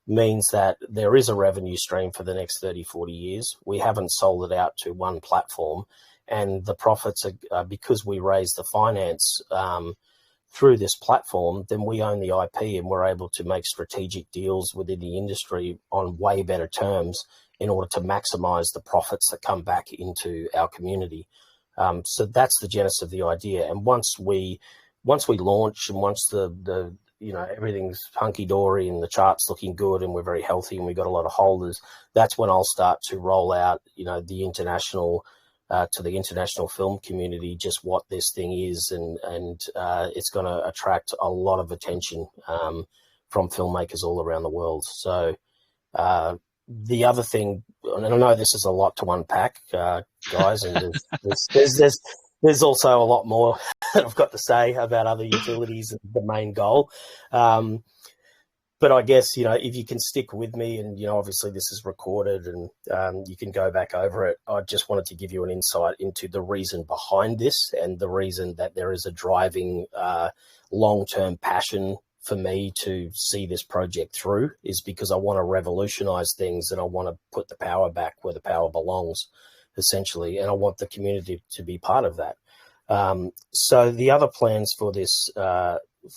means that there is a revenue stream for the next 30, 40 years. We haven't sold it out to one platform, and the profits are because we raise the finance through this platform, then we own the IP and we're able to make strategic deals within the industry on way better terms in order to maximize the profits that come back into our community. So that's the genesis of the idea. And once we launch, and once the everything's hunky-dory and the chart's looking good and we're very healthy and we've got a lot of holders, that's when I'll start to roll out, the international to the international film community, just what this thing is. And it's going to attract a lot of attention from filmmakers all around the world. So the other thing, and I know this is a lot to unpack, guys, and there's also a lot more that I've got to say about other utilities and the main goal. But I guess, if you can stick with me, and, obviously this is recorded and you can go back over it, I just wanted to give you an insight into the reason behind this, and the reason that there is a driving long-term passion for me to see this project through is because I want to revolutionize things, and I want to put the power back where the power belongs, essentially, and I want the community to be part of that. So the other plans for this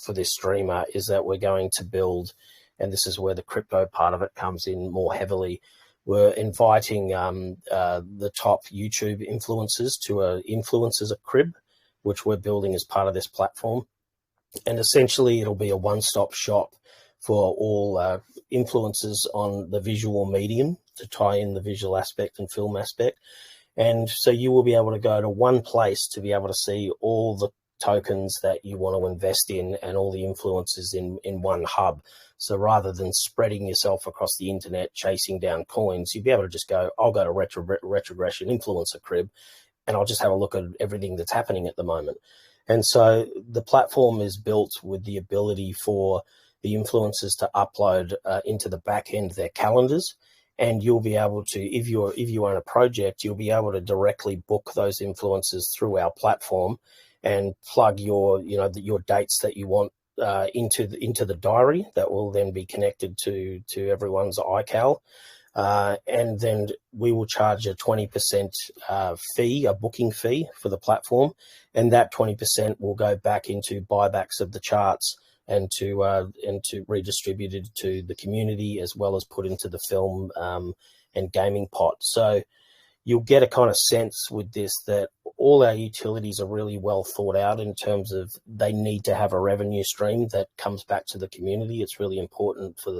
for this streamer is that we're going to build, and this is where the crypto part of it comes in more heavily. We're inviting the top YouTube influencers to a influencers a crib, which we're building as part of this platform. And essentially, it'll be a one-stop shop for all influencers on the visual medium to tie in the visual aspect and film aspect. And so you will be able to go to one place to be able to see all the tokens that you want to invest in and all the influences in one hub. So rather than spreading yourself across the internet, chasing down coins, you'll be able to just go, I'll go to Retrogression Influencer Crib and I'll just have a look at everything that's happening at the moment. And so the platform is built with the ability for the influencers to upload into the back end their calendars. And you'll be able to, if you own a project, you'll be able to directly book those influencers through our platform and plug your dates that you want into the diary that will then be connected to everyone's iCal. And then we will charge a 20% fee, a booking fee for the platform, and that 20% will go back into buybacks of the charts and to redistributed to the community, as well as put into the film and gaming pot. So you'll get a kind of sense with this that all our utilities are really well thought out in terms of they need to have a revenue stream that comes back to the community. It's really important for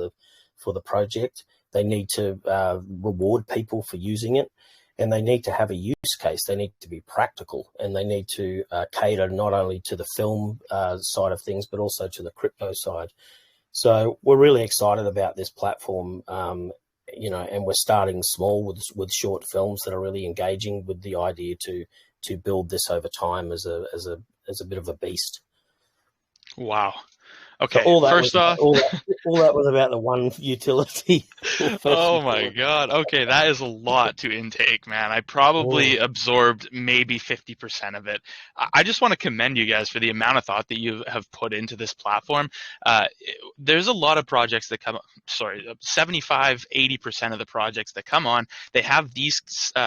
the project. They need to reward people for using it, and they need to have a use case. They need to be practical, and they need to cater not only to the film side of things, but also to the crypto side. So we're really excited about this platform, and we're starting small with short films that are really engaging with the idea to build this over time as a bit of a beast. Wow. Okay, so first off, all that was about the one utility. oh my God. Okay, that is a lot to intake, man. I probably absorbed maybe 50% of it. I just want to commend you guys for the amount of thought that you have put into this platform. There's a lot of projects that come, 75, 80% of the projects that come on, they have these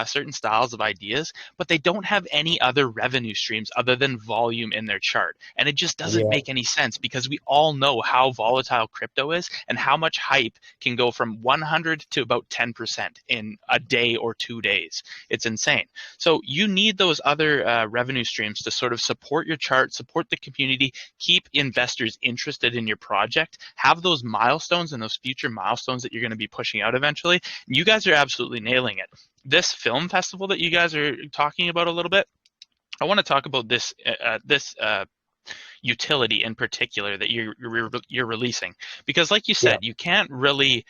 certain styles of ideas, but they don't have any other revenue streams other than volume in their chart. And it just doesn't make any sense, because we all know how volatile crypto is and how much hype can go from 100 to about 10% in a day or 2 days. It's insane. So you need those other revenue streams to sort of support your chart, support the community, keep investors interested in your project, have those milestones and those future milestones that you're going to be pushing out eventually. You guys are absolutely nailing it. This film festival that you guys are talking about a little bit, I want to talk about this utility in particular that you're releasing, because like you said, you can't really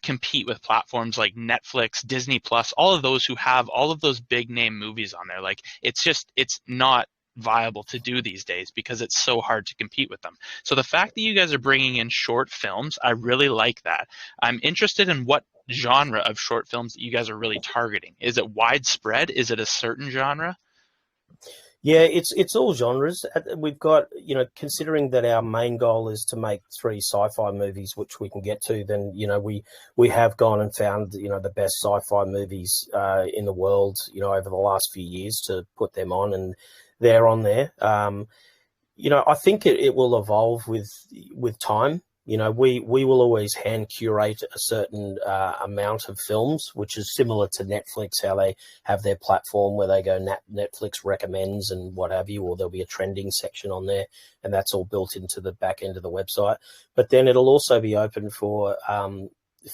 compete with platforms like Netflix, Disney Plus, all of those who have all of those big name movies on there. Like it's not viable to do these days because it's so hard to compete with them. So the fact that you guys are bringing in short films, I really like that. I'm interested in what genre of short films that you guys are really targeting. Is it widespread? Is it a certain genre? Yeah, it's all genres. We've got, considering that our main goal is to make 3 sci-fi movies, which we can get to, then, we have gone and found, the best sci-fi movies in the world, over the last few years to put them on, and they're on there. I think it will evolve with time. We will always hand curate a certain amount of films, which is similar to Netflix, how they have their platform where they go Netflix recommends and what have you, or there'll be a trending section on there, and that's all built into the back end of the website. But then it'll also be open for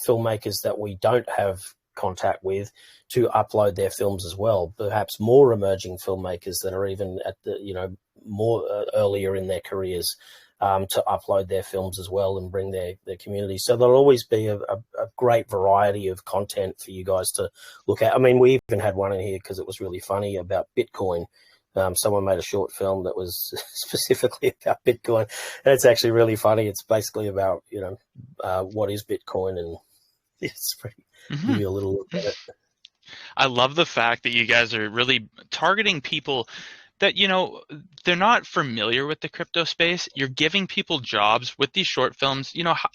filmmakers that we don't have contact with to upload their films as well. Perhaps more emerging filmmakers that are even at the, more earlier in their careers, to upload their films as well and bring their community. So there'll always be a great variety of content for you guys to look at. I mean, we even had one in here because it was really funny about Bitcoin. Someone made a short film that was specifically about Bitcoin, and it's actually really funny. It's basically about, what is Bitcoin, and it's pretty, give you a little look at it. I love the fact that you guys are really targeting people that, they're not familiar with the crypto space. You're giving people jobs with these short films.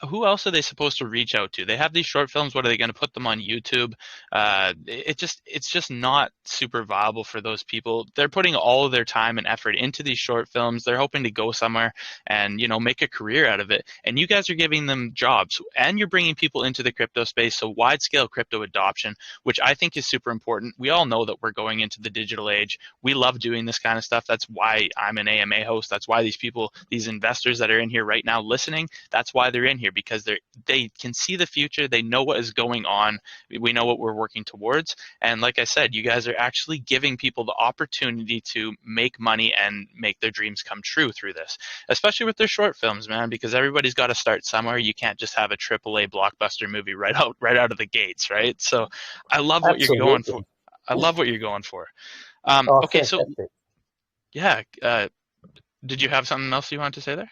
Who else are they supposed to reach out to? They have these short films. What are they going to put them on YouTube? It's just not super viable for those people. They're putting all of their time and effort into these short films. They're hoping to go somewhere and, make a career out of it. And you guys are giving them jobs, and you're bringing people into the crypto space. So wide scale crypto adoption, which I think is super important. We all know that we're going into the digital age. We love doing this kind of stuff. That's why I'm an AMA host. That's why these people, these investors that are in here right now listening, that's why they're in here, because they can see the future. They know what is going on. We know what we're working towards. And like I said, you guys are actually giving people the opportunity to make money and make their dreams come true through this, especially with their short films, man, because everybody's got to start somewhere. You can't just have a AAA blockbuster movie right out of the gates, right? So I love what you're going for. Absolutely. I love what you're going for. Oh, Okay, so fantastic. yeah, did you have something else you wanted to say there?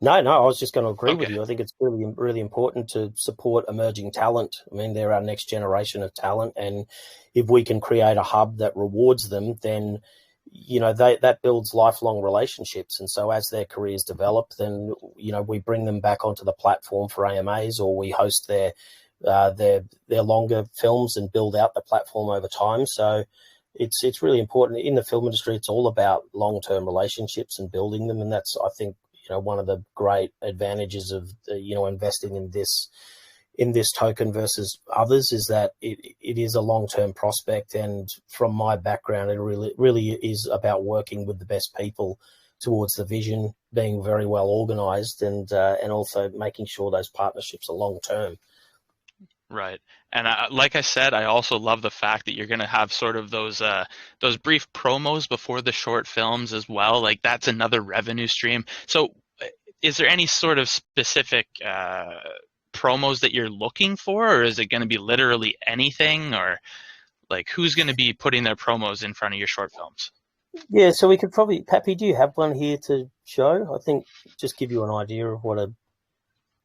No, I was just going to agree with Okay. you. I think it's really, really important to support emerging talent. I mean, they're our next generation of talent, and if we can create a hub that rewards them, then that builds lifelong relationships. And so, as their careers develop, then we bring them back onto the platform for AMAs, or we host their longer films and build out the platform over time. So it's really important in the film industry. It's all about long-term relationships and building them, and that's, I think, one of the great advantages of investing in this token versus others, is that it is a long-term prospect. And from my background, it really is about working with the best people towards the vision, being very well organized, and also making sure those partnerships are long-term. Right. And like I said, I also love the fact that you're going to have sort of those brief promos before the short films as well. Like, that's another revenue stream. So is there any sort of specific promos that you're looking for, or is it going to be literally anything, or like who's going to be putting their promos in front of your short films? Yeah, so we could probably, Pappy, do you have one here to show? I think just give you an idea of what a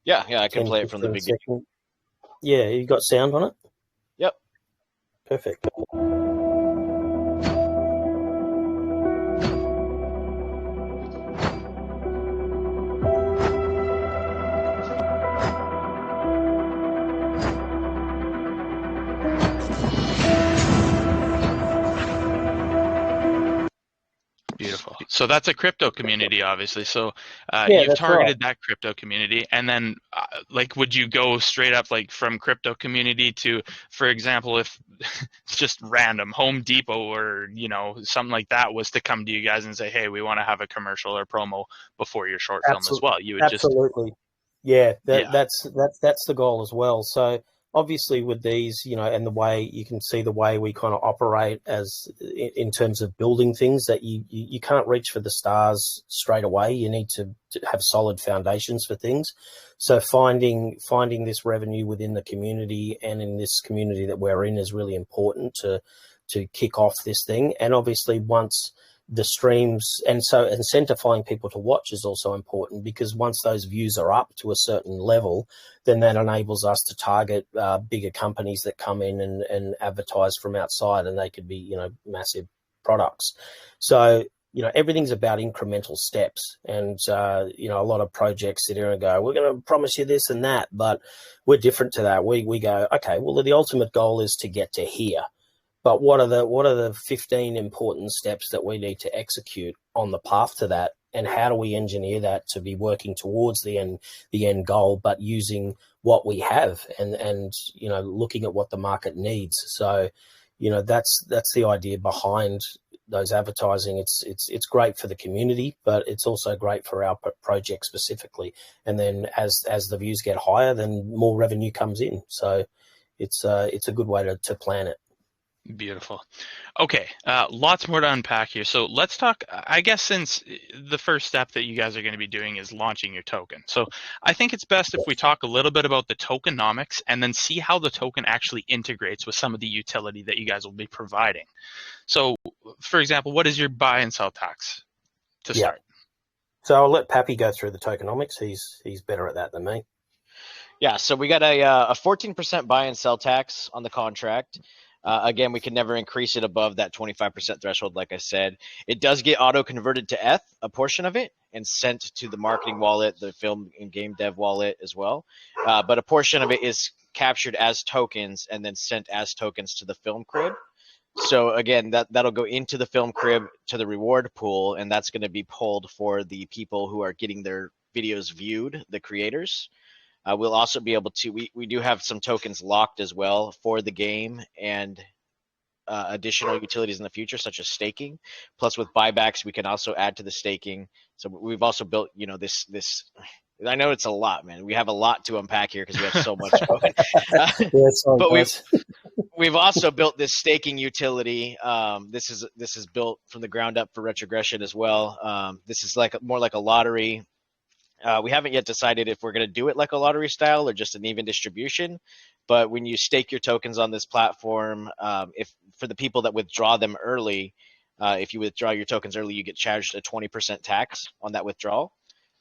Yeah, I can 10, play it from the 15 beginning. second. Yeah, you got sound on it? Yep. Perfect. Beautiful. So that's a crypto community, obviously. So Yeah, you've that's right. targeted that crypto community, and then like, would you go straight up like from crypto community to, for example, if it's just random Home Depot or something like that was to come to you guys and say, hey, we want to have a commercial or promo before your short film as well, you would just Absolutely. Yeah, yeah. that's the goal as well. So obviously with these, and the way you can see the way we kind of operate as in terms of building things, that you can't reach for the stars straight away. You need to have solid foundations for things. So finding this revenue within the community and in this community that we're in is really important to kick off this thing. And obviously once the streams, and so incentivizing people to watch is also important, because once those views are up to a certain level, then that enables us to target bigger companies that come in and advertise from outside, and they could be massive products. So everything's about incremental steps, and a lot of projects sit here and go, we're going to promise you this and that, but we're different to that. We go, okay, well, the ultimate goal is to get to here. But what are the 15 important steps that we need to execute on the path to that, and how do we engineer that to be working towards the end goal, but using what we have and looking at what the market needs. So that's the idea behind those advertising. It's great for the community, but it's also great for our project specifically. And then as the views get higher, then more revenue comes in. So it's a good way to plan it. Beautiful. Okay, lots more to unpack here. So let's talk, I guess, since the first step that you guys are going to be doing is launching your token. So I think it's best if we talk a little bit about the tokenomics and then see how the token actually integrates with some of the utility that you guys will be providing. So, for example, what is your buy and sell tax to start? So I'll let Pappy go through the tokenomics. He's better at that than me. Yeah, so we got a 14% buy and sell tax on the contract. Again, we can never increase it above that 25% threshold, like I said. It does get auto-converted to ETH, a portion of it, and sent to the marketing wallet, the film and game dev wallet as well. But a portion of it is captured as tokens and then sent as tokens to the film crib. So again, that'll go into the film crib to the reward pool, and that's going to be pulled for the people who are getting their videos viewed, the creators. We'll also be able to, we do have some tokens locked as well for the game and additional utilities in the future, such as staking. Plus with buybacks, we can also add to the staking. So we've also built, this, I know it's a lot, man. We have a lot to unpack here because we have so much going. But we've also built this staking utility. This is built from the ground up for retrogression as well. This is more like a lottery. We haven't yet decided if we're going to do it like a lottery style or just an even distribution. But when you stake your tokens on this platform, if for the people that withdraw them early, if you withdraw your tokens early, you get charged a 20% tax on that withdrawal.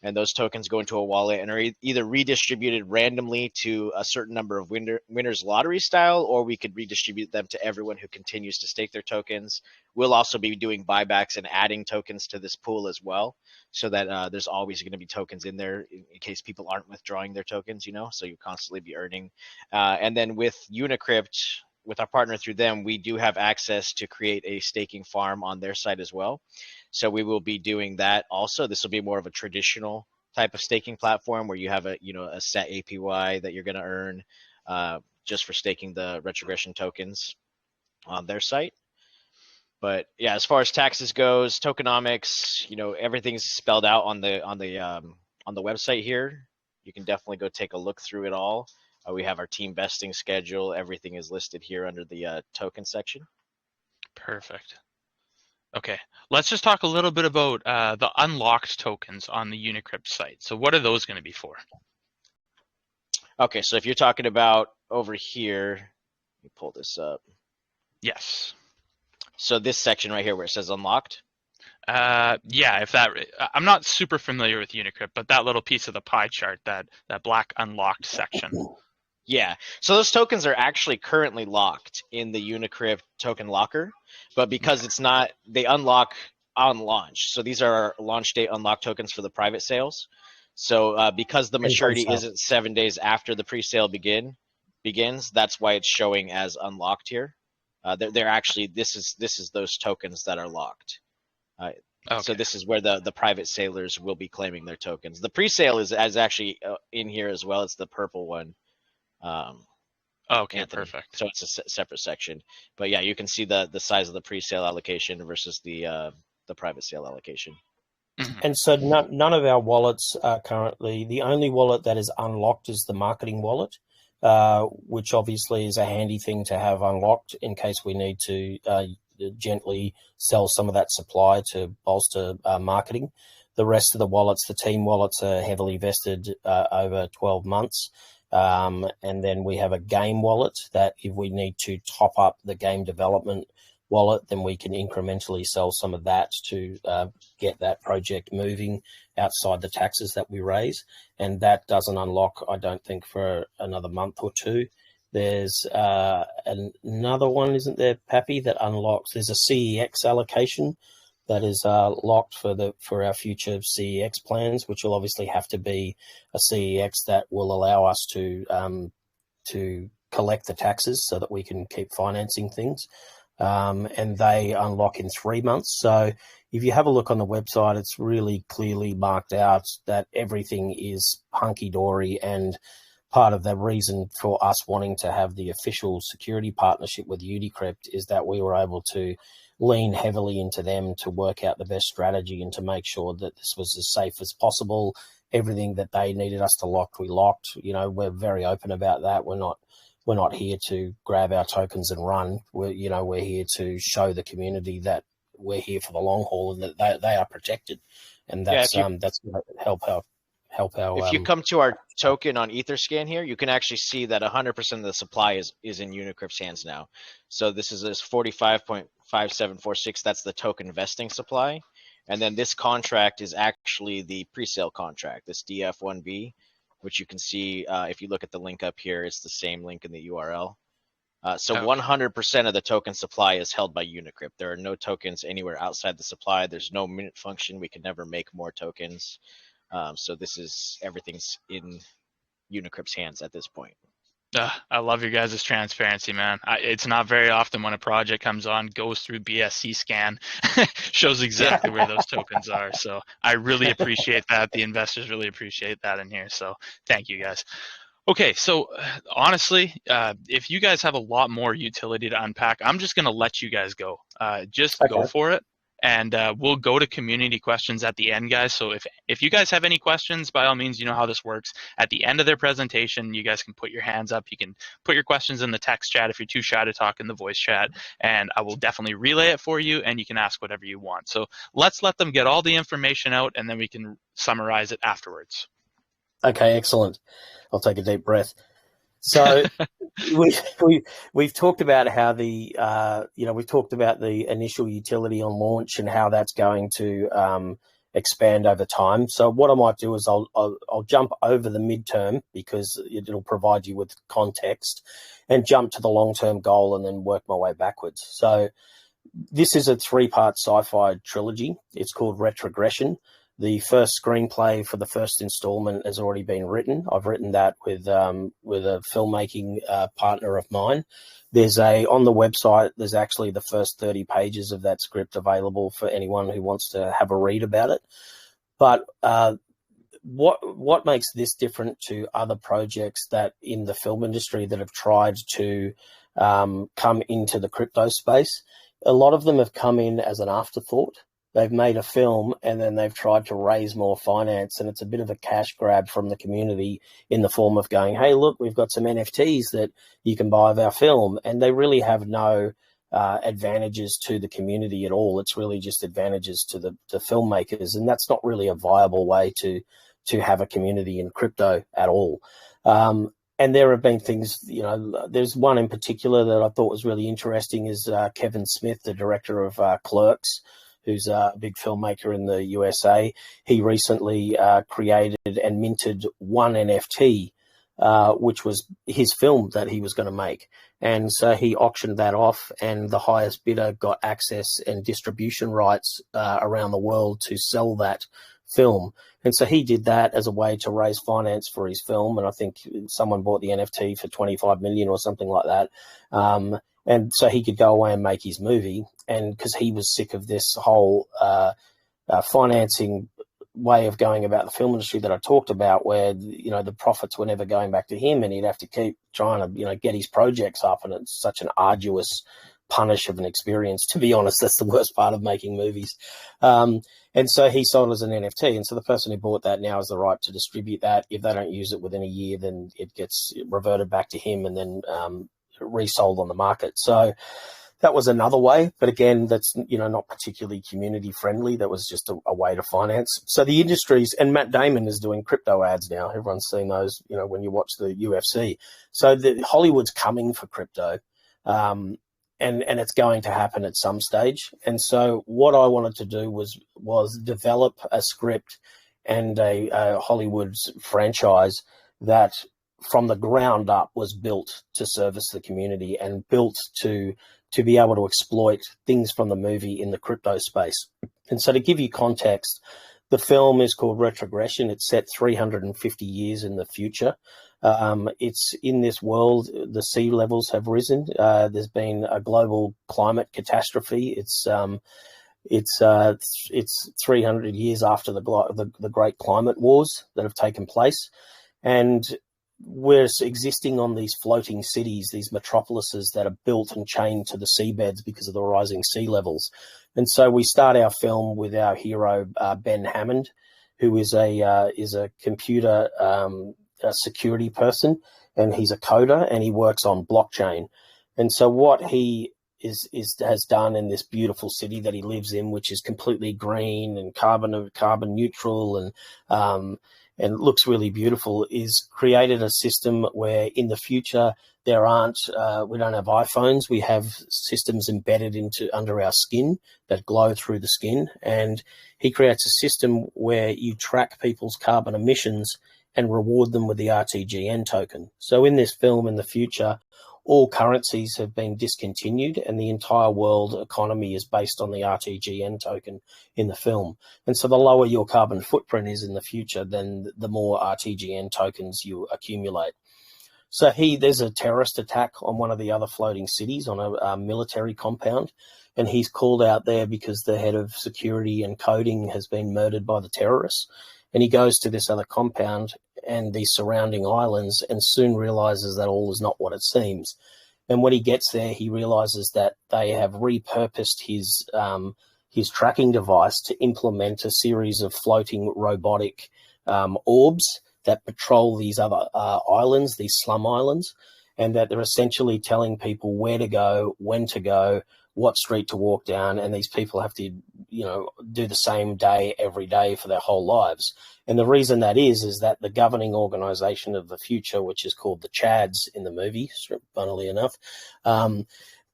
And those tokens go into a wallet and are either redistributed randomly to a certain number of winners lottery style, or we could redistribute them to everyone who continues to stake their tokens. We'll also be doing buybacks and adding tokens to this pool as well, so that there's always going to be tokens in there in case people aren't withdrawing their tokens, so you constantly be earning. And then with Unicrypt, with our partner through them, we do have access to create a staking farm on their site as well. So we will be doing that also. This will be more of a traditional type of staking platform where you have a set APY that you're going to earn just for staking the retrogression tokens on their site. But yeah, as far as taxes goes, tokenomics, everything's spelled out on the website here. You can definitely go take a look through it all. We have our team vesting schedule. Everything is listed here under the token section. Perfect. Okay, let's just talk a little bit about the unlocked tokens on the Unicrypt site. So what are those going to be for? Okay, so if you're talking about over here, let me pull this up. Yes. So this section right here where it says unlocked? Yeah, I'm not super familiar with Unicrypt, but that little piece of the pie chart, that black unlocked section. Yeah, so those tokens are actually currently locked in the Unicrypt token locker, but because it's not, they unlock on launch. So these are our launch date unlock tokens for the private sales. So because the maturity isn't 7 days after the pre-sale begins, that's why it's showing as unlocked here. They're actually, this is those tokens that are locked. Okay. So this is where the private sailors will be claiming their tokens. The pre-sale is actually in here as well. It's the purple one. Okay, Anthony. Perfect. So it's a separate section. But yeah, you can see the size of the pre-sale allocation versus the private sale allocation. Mm-hmm. And so none of our wallets are currently, the only wallet that is unlocked is the marketing wallet, which obviously is a handy thing to have unlocked in case we need to gently sell some of that supply to bolster marketing. The rest of the wallets, the team wallets, are heavily vested over 12 months. And then we have a game wallet that if we need to top up the game development wallet, then we can incrementally sell some of that to get that project moving outside the taxes that we raise. And that doesn't unlock, I don't think, for another month or two. There's another one, isn't there, Pappy, that unlocks? There's a CEX allocation that is locked for our future CEX plans, which will obviously have to be a CEX that will allow us to collect the taxes so that we can keep financing things. And they unlock in 3 months. So if you have a look on the website, it's really clearly marked out that everything is hunky-dory, and part of the reason for us wanting to have the official security partnership with Unicrypt is that we were able to lean heavily into them to work out the best strategy and to make sure that this was as safe as possible. Everything that they needed us to lock, we locked. We're very open about that. We're not here to grab our tokens and run. We're here to show the community that we're here for the long haul and that they are protected. And that's going to help our. If you come to our token on Etherscan here, you can actually see that 100% of the supply is in Unicrypt's hands now. So this is 45.5746. That's the token vesting supply. And then this contract is actually the pre-sale contract, this DF1B, which you can see if you look at the link up here, it's the same link in the URL. So Okay. 100% of the token supply is held by Unicrypt. There are no tokens anywhere outside the supply. There's no mint function. We can never make more tokens. So this is everything's in Unicrypt's hands at this point. I love your guys' transparency, man. It's not very often when a project comes on, goes through BSC scan, shows exactly where those tokens are. So I really appreciate that. The investors really appreciate that in here. So thank you guys. Okay, so honestly, if you guys have a lot more utility to unpack, I'm just going to let you guys go. Just go Okay. for it. And we'll go to community questions at the end, guys. So if you guys have any questions, by all means, you know how this works. At the end of their presentation, you guys can put your hands up. You can put your questions in the text chat if you're too shy to talk in the voice chat. And I will definitely relay it for you, and you can ask whatever you want. So let's let them get all the information out, and then we can summarize it afterwards. Okay, excellent. I'll take a deep breath. So we've talked about how we've talked about the initial utility on launch and how that's going to expand over time. So what I might do is I'll jump over the midterm because it'll provide you with context, and jump to the long-term goal and then work my way backwards. So this is a 3-part sci-fi trilogy. It's called Retrogression. The first screenplay for the first installment has already been written. I've written that with a filmmaking partner of mine. On the website, there's actually the first 30 pages of that script available for anyone who wants to have a read about it. But what makes this different to other projects that in the film industry that have tried to come into the crypto space? A lot of them have come in as an afterthought. They've made a film and then they've tried to raise more finance, and it's a bit of a cash grab from the community in the form of going, hey, look, we've got some NFTs that you can buy of our film. And they really have no advantages to the community at all. It's really just advantages to the filmmakers. And that's not really a viable way to have a community in crypto at all. And there have been things, there's one in particular that I thought was really interesting is Kevin Smith, the director of Clerks, who's a big filmmaker in the USA. He recently created and minted one NFT, which was his film that he was going to make. And so he auctioned that off, and the highest bidder got access and distribution rights around the world to sell that film. And so he did that as a way to raise finance for his film. And I think someone bought the NFT for 25 million or something like that. And so he could go away and make his movie. And because he was sick of this whole financing way of going about the film industry that I talked about, where, the profits were never going back to him and he'd have to keep trying to, get his projects up. And it's such an arduous punish of an experience. To be honest, that's the worst part of making movies. And so he sold it as an NFT. And so the person who bought that now has the right to distribute that. If they don't use it within a year, then it gets reverted back to him and then resold on the market. So that was another way, but again, that's not particularly community friendly. That was just a way to finance. So the industries, and Matt Damon is doing crypto ads now. Everyone's seen those, when you watch the UFC. So Hollywood's coming for crypto, and it's going to happen at some stage. And so what I wanted to do was develop a script and a Hollywood's franchise that from the ground up was built to service the community and built to be able to exploit things from the movie in the crypto space. And so to give you context, the film is called Retrogression. It's set 350 years in the future. It's in this world, the sea levels have risen. There's been a global climate catastrophe. It's 300 years after the great climate wars that have taken place. And we're existing on these floating cities, these metropolises that are built and chained to the seabeds because of the rising sea levels. And so we start our film with our hero, Ben Hammond, who is a computer security person, and he's a coder, and he works on blockchain. And so what he has done in this beautiful city that he lives in, which is completely green and carbon neutral and looks really beautiful, is created a system where in the future we don't have iPhones. We have systems embedded under our skin that glow through the skin. And he creates a system where you track people's carbon emissions and reward them with the RTGN token. So in this film in the future, all currencies have been discontinued, and the entire world economy is based on the RTGN token in the film. And so the lower your carbon footprint is in the future, then the more RTGN tokens you accumulate. So there's a terrorist attack on one of the other floating cities on a military compound, and he's called out there because the head of security and coding has been murdered by the terrorists. And he goes to this other compound and the surrounding islands and soon realizes that all is not what it seems. And when he gets there, he realizes that they have repurposed his tracking device to implement a series of floating robotic orbs that patrol these other islands, these slum islands, and that they're essentially telling people where to go, when to go, what street to walk down, and these people have to, do the same day every day for their whole lives. And the reason that is that the governing organization of the future, which is called the Chads in the movie, funnily enough,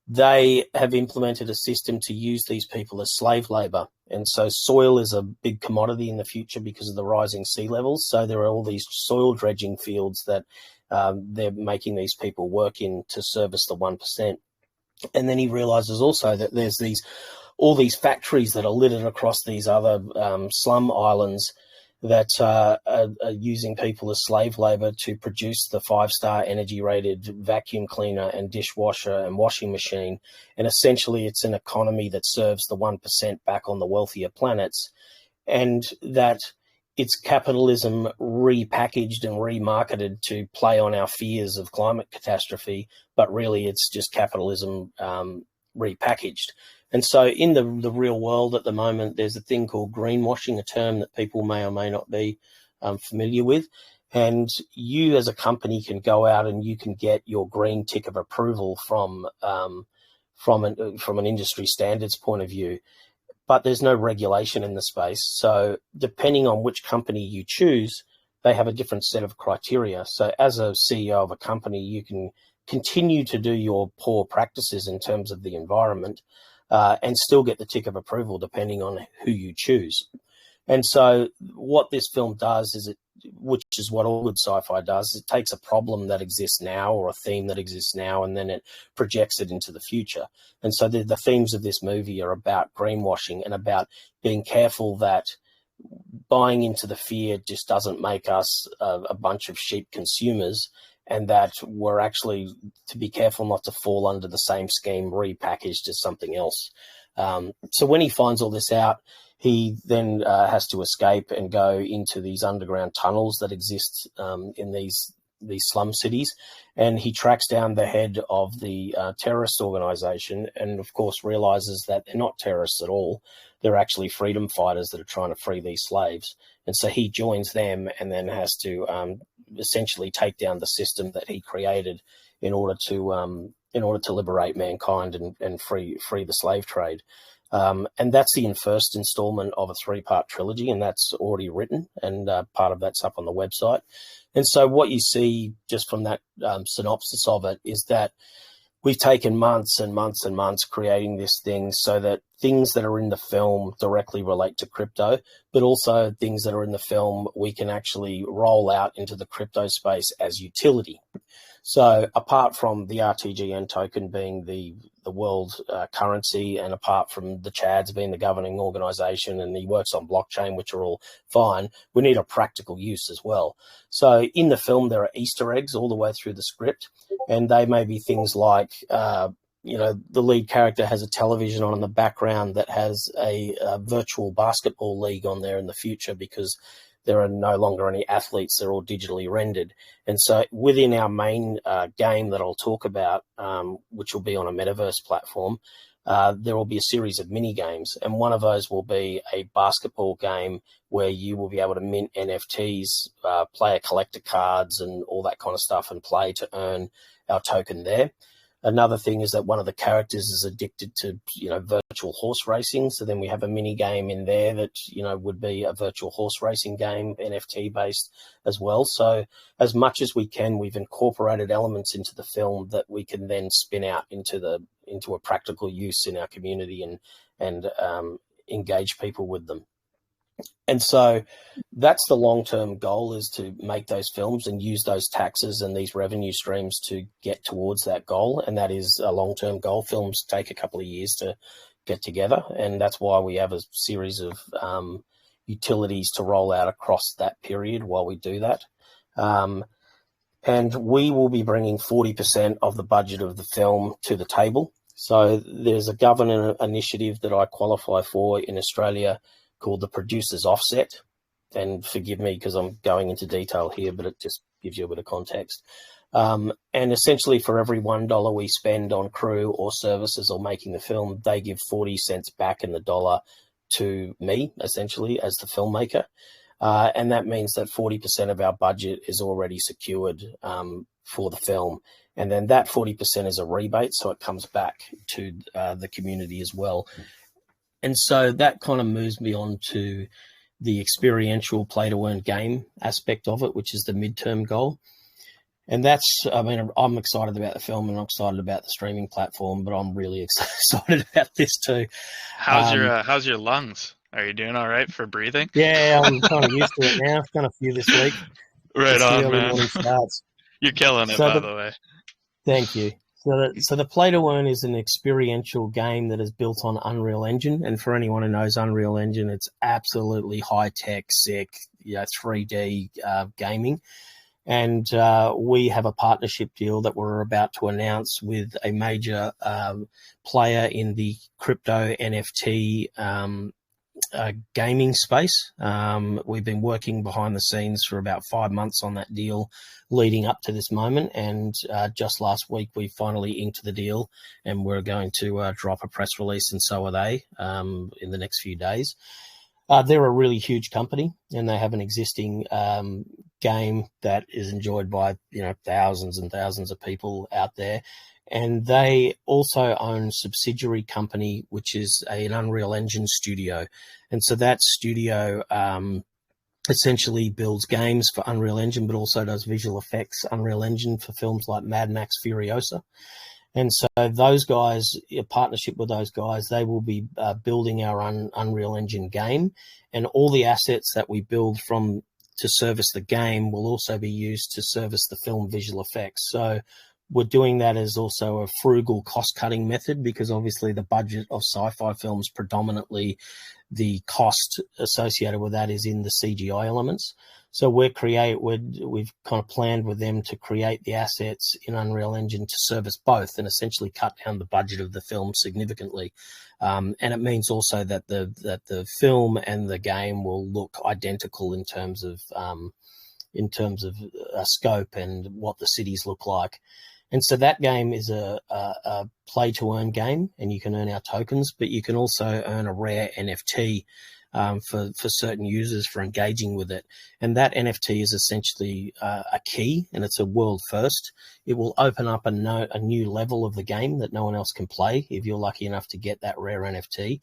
they have implemented a system to use these people as slave labor. And so soil is a big commodity in the future because of the rising sea levels. So there are all these soil dredging fields that they're making these people work in to service the 1%. And then he realizes also that there's all these factories that are littered across these other slum islands that are using people as slave labor to produce the 5-star energy rated vacuum cleaner and dishwasher and washing machine. And essentially it's an economy that serves the 1% back on the wealthier planets, and that it's capitalism repackaged and remarketed to play on our fears of climate catastrophe, but really it's just capitalism repackaged. And so in the real world at the moment, there's a thing called greenwashing, a term that people may or may not be familiar with. And you as a company can go out and you can get your green tick of approval from an industry standards point of view. But there's no regulation in the space. So depending on which company you choose, they have a different set of criteria. So as a CEO of a company, you can continue to do your poor practices in terms of the environment and still get the tick of approval depending on who you choose. And so what this film does is which is what all good sci-fi does, it takes a problem that exists now or a theme that exists now, and then it projects it into the future. And so the themes of this movie are about greenwashing and about being careful that buying into the fear just doesn't make us a bunch of sheep consumers, and that we're actually to be careful not to fall under the same scheme repackaged as something else. So when he finds all this out, he then has to escape and go into these underground tunnels that exist in these slum cities. And he tracks down the head of the terrorist organization and, of course, realizes that they're not terrorists at all. They're actually freedom fighters that are trying to free these slaves. And so he joins them and then has to essentially take down the system that he created in order to liberate mankind and free the slave trade. And that's the first installment of a 3-part trilogy, and that's already written, and part of that's up on the website. And so what you see just from that synopsis of it is that we've taken months and months and months creating this thing so that things that are in the film directly relate to crypto, but also things that are in the film we can actually roll out into the crypto space as utility. So apart from the RTGN token being the world currency, and apart from the Chads being the governing organization, and he works on blockchain, which are all fine, we need a practical use as well. So in the film, there are Easter eggs all the way through the script, and they may be things like, the lead character has a television on in the background that has a virtual basketball league on there in the future because there are no longer any athletes. They're all digitally rendered. And so within our main game that I'll talk about, which will be on a metaverse platform, there will be a series of mini games. And one of those will be a basketball game where you will be able to mint NFTs, player collector cards and all that kind of stuff, and play to earn our token there. Another thing is that one of the characters is addicted to, virtual horse racing. So then we have a mini game in there that, would be a virtual horse racing game, NFT based as well. So as much as we can, we've incorporated elements into the film that we can then spin out into a practical use in our community and engage people with them. And so that's the long-term goal, is to make those films and use those taxes and these revenue streams to get towards that goal. And that is a long-term goal. Films take a couple of years to get together, and that's why we have a series of utilities to roll out across that period while we do that. And we will be bringing 40% of the budget of the film to the table. So there's a government initiative that I qualify for in Australia called the Producer's Offset. And forgive me because I'm going into detail here, but it just gives you a bit of context. And essentially for every $1 we spend on crew or services or making the film, they give 40 cents back in the dollar to me, essentially, as the filmmaker. And that means that 40% of our budget is already secured for the film. And then that 40% is a rebate, so it comes back to the community as well. And so that kind of moves me on to the experiential play-to-earn game aspect of it, which is the midterm goal. And that's, I mean, I'm excited about the film and I'm excited about the streaming platform, but I'm really excited about this too. How's your lungs? Are you doing all right for breathing? Yeah, I'm kind of used to it now. I've done a few this week. Right it's on, the early man. morning starts. You're killing it, by the way. Thank you. So the Play to Earn is an experiential game that is built on Unreal Engine. And for anyone who knows Unreal Engine, it's absolutely high-tech, sick, 3D gaming. And we have a partnership deal that we're about to announce with a major player in the crypto NFT gaming space. We've been working behind the scenes for about 5 months on that deal leading up to this moment. And just last week, we finally inked the deal and we're going to drop a press release, and so are they in the next few days. They're a really huge company, and they have an existing game that is enjoyed by thousands and thousands of people out there. And they also own a subsidiary company, which is an Unreal Engine studio. And so that studio essentially builds games for Unreal Engine, but also does visual effects Unreal Engine for films like Mad Max Furiosa. And so those guys, a partnership with those guys, they will be building our Unreal Engine game, and all the assets that we build from to service the game will also be used to service the film visual effects. So we're doing that as also a frugal cost-cutting method, because obviously the budget of sci-fi films, predominantly the cost associated with that is in the CGI elements. So we've kind of planned with them to create the assets in Unreal Engine to service both and essentially cut down the budget of the film significantly. And it means also that the film and the game will look identical in terms of scope and what the cities look like. And so that game is a play-to-earn game, and you can earn our tokens, but you can also earn a rare NFT for certain users for engaging with it. And that NFT is essentially a key, and it's a world first. It will open up a new level of the game that no one else can play if you're lucky enough to get that rare NFT.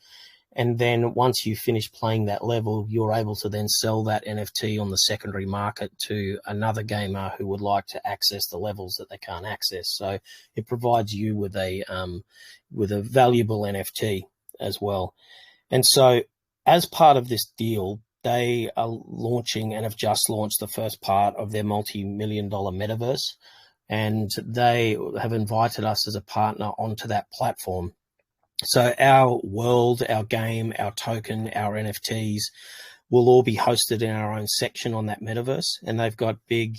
And then once you finish playing that level, you're able to then sell that NFT on the secondary market to another gamer who would like to access the levels that they can't access. So it provides you with a valuable NFT as well. And so as part of this deal, they are launching and have just launched the first part of their multi-million-dollar metaverse. And they have invited us as a partner onto that platform. So our world, our game, our token, our NFTs will all be hosted in our own section on that metaverse. And they've got big,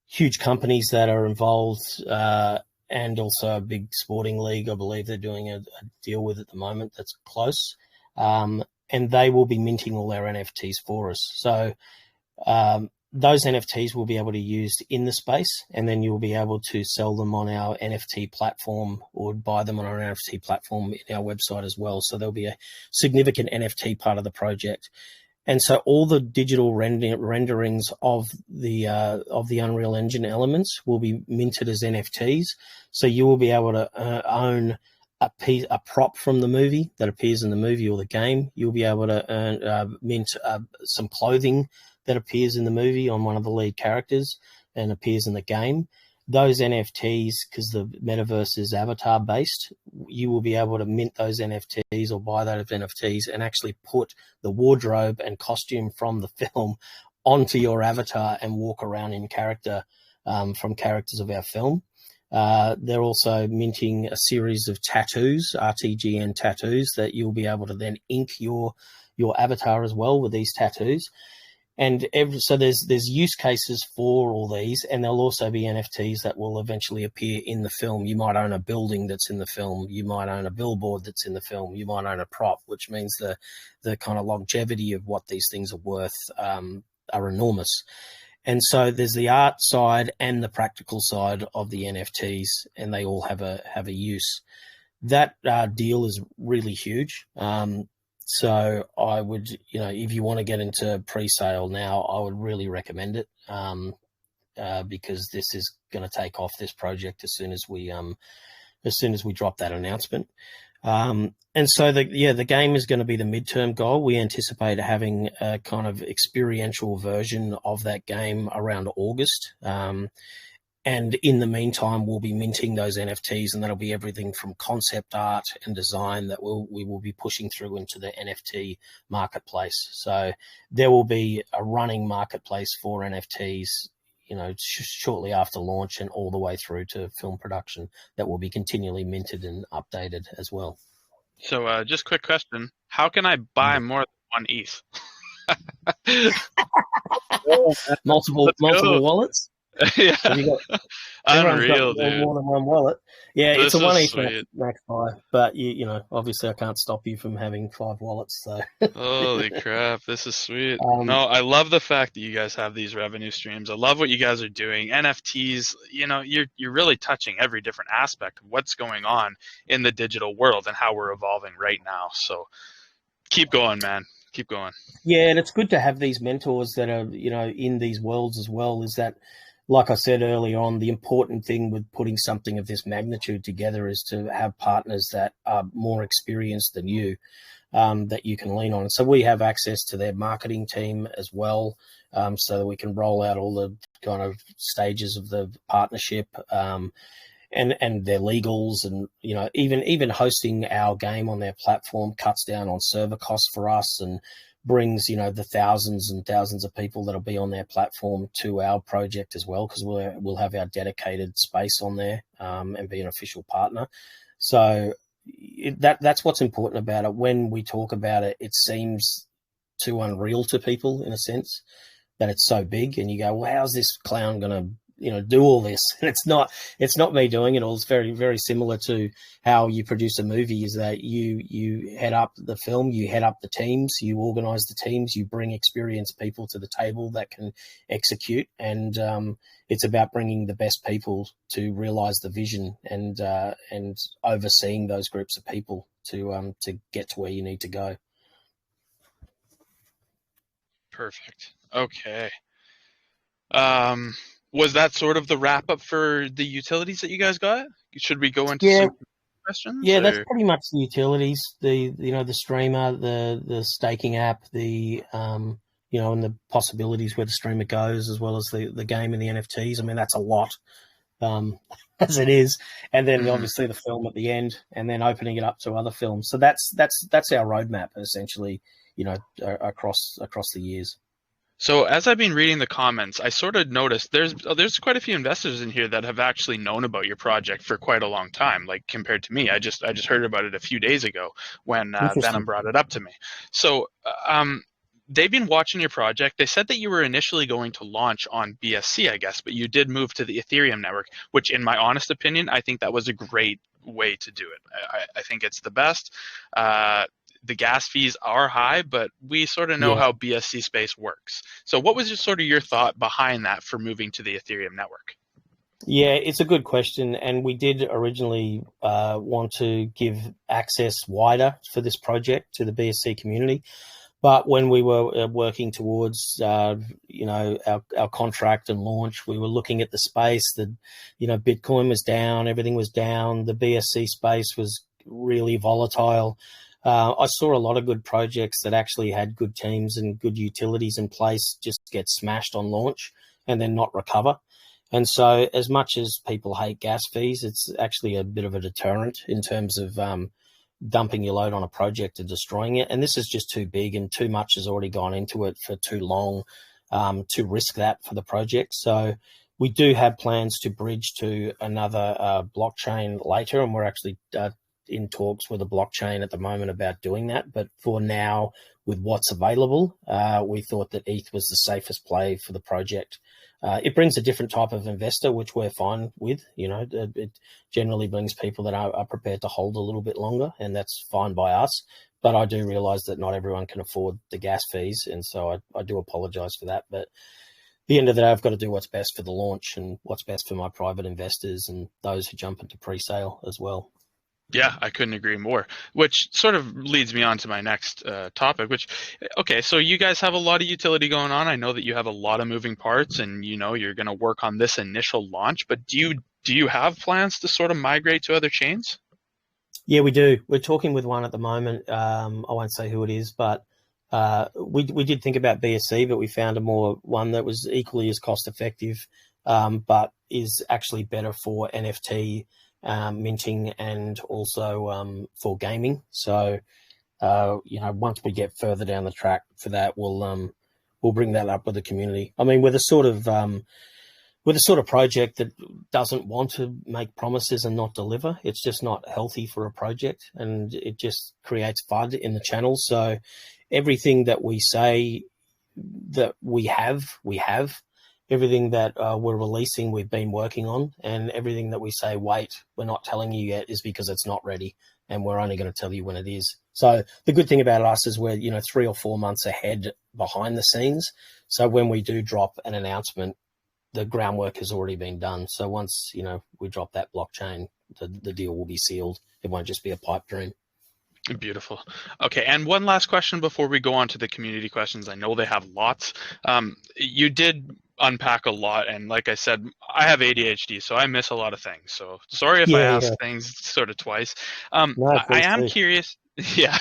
huge companies that are involved, and also a big sporting league, I believe they're doing a deal with at the moment that's close. And they will be minting all our NFTs for us. So those NFTs will be able to use in the space, and then you'll be able to sell them on our NFT platform or buy them on our NFT platform in our website as well. So there'll be a significant NFT part of the project. And so all the digital renderings of the Unreal Engine elements will be minted as NFTs. So you will be able to own a prop from the movie that appears in the movie or the game. You'll be able to mint some clothing that appears in the movie on one of the lead characters and appears in the game. those NFTs, because the metaverse is avatar based, you will be able to mint those NFTs or buy those NFTs and actually put the wardrobe and costume from the film onto your avatar and walk around in character from characters of our film. They're also minting a series of tattoos, RTGN tattoos, that you'll be able to then ink your avatar as well with these tattoos. And so there's use cases for all these, and there'll also be NFTs that will eventually appear in the film. You might own a building that's in the film. You might own a billboard that's in the film. You might own a prop, which means the kind of longevity of what these things are worth are enormous. And so there's the art side and the practical side of the NFTs, and they all have a use. That deal is really huge. So I would, if you want to get into pre-sale now, I would really recommend it because this is going to take off, this project, as soon as we drop that announcement. And so the game is going to be the midterm goal. We anticipate having a kind of experiential version of that game around August. And in the meantime, we'll be minting those NFTs, and that'll be everything from concept art and design that we will be pushing through into the NFT marketplace. So there will be a running marketplace for NFTs, shortly after launch and all the way through to film production that will be continually minted and updated as well. So just quick question. How can I buy more than one ETH? multiple wallets? Yeah. Everyone's Unreal, got dude. more than one wallet. Yeah, This it's a one is ETH max buy, but obviously I can't stop you from having 5 wallets. So Holy crap, this is sweet. Um, No, I love the fact that you guys have these revenue streams. I love what you guys are doing. NFTs, you're really touching every different aspect of what's going on in the digital world and how we're evolving right now. So keep going, man. Keep going. yeah, and it's good to have these mentors that are in these worlds as well. Is that, like I said earlier on, the important thing with putting something of this magnitude together is to have partners that are more experienced than you, that you can lean on. So we have access to their marketing team as well, so that we can roll out all the kind of stages of the partnership, and their legals, and even hosting our game on their platform cuts down on server costs for us and brings the thousands and thousands of people that'll be on their platform to our project as well, because we'll have our dedicated space on there, and be an official partner. So that's what's important about it. When we talk about it, it seems too unreal to people, in a sense, that it's so big, and you go, well, how's this clown gonna do all this? And it's not me doing it all. It's very, very similar to how you produce a movie, is that you head up the film, you head up the teams, you organize the teams, you bring experienced people to the table that can execute. And it's about bringing the best people to realize the vision and overseeing those groups of people to get to where you need to go. Perfect. Okay. Was that sort of the wrap up for the utilities that you guys got? Should we go into some questions? Yeah, that's pretty much the utilities. The streamer, the staking app, and the possibilities where the streamer goes, as well as the game and the NFTs. I mean, that's a lot, as it is. And then obviously the film at the end, and then opening it up to other films. So that's our roadmap, essentially, across the years. So as I've been reading the comments, I sort of noticed there's quite a few investors in here that have actually known about your project for quite a long time, like compared to me. I just heard about it a few days ago when Venom brought it up to me. So they've been watching your project. They said that you were initially going to launch on BSC, I guess, but you did move to the Ethereum network, which in my honest opinion, I think that was a great way to do it. I think it's the best. The gas fees are high, but we sort of know how BSC space works. So what was your thought behind that for moving to the Ethereum network? Yeah, it's a good question. And we did originally want to give access wider for this project to the BSC community. But when we were working towards, our contract and launch, we were looking at the space that, Bitcoin was down, everything was down. The BSC space was really volatile. I saw a lot of good projects that actually had good teams and good utilities in place just get smashed on launch and then not recover. And so as much as people hate gas fees, it's actually a bit of a deterrent in terms of dumping your load on a project and destroying it. And this is just too big, and too much has already gone into it for too long to risk that for the project. So we do have plans to bridge to another blockchain later, and we're actually in talks with a blockchain at the moment about doing that. But for now, with what's available, we thought that ETH was the safest play for the project. It brings a different type of investor, which we're fine with. You know, it generally brings people that are prepared to hold a little bit longer, and that's fine by us. But I do realise that not everyone can afford the gas fees, and so I do apologise for that. But at the end of the day, I've got to do what's best for the launch and what's best for my private investors and those who jump into pre-sale as well. Yeah, I couldn't agree more, which sort of leads me on to my next topic, which, okay, so you guys have a lot of utility going on. I know that you have a lot of moving parts, and you know you're going to work on this initial launch, but do you have plans to sort of migrate to other chains? Yeah, we do. We're talking with one at the moment. I won't say who it is, but we did think about BSC, but we found one that was equally as cost effective, but is actually better for NFT minting and also for gaming. So you know, once we get further down the track for that, we'll bring that up with the community. I mean, we're the sort of project that doesn't want to make promises and not deliver. It's just not healthy for a project, and it just creates FUD in the channel. So everything that we say that we have. Everything that we're releasing, we've been working on, and everything that we say, wait, we're not telling you yet, is because it's not ready, and we're only going to tell you when it is. So the good thing about us is we're, you know, 3 or 4 months ahead behind the scenes. So when we do drop an announcement, the groundwork has already been done. So once, you know, we drop that blockchain, the deal will be sealed. It won't just be a pipe dream. Beautiful. Okay, and one last question before we go on to the community questions. I know they have lots. You did unpack a lot, and like I said, I have ADHD, so I miss a lot of things. So sorry if I ask things sort of twice. No, I am do. curious. Yeah,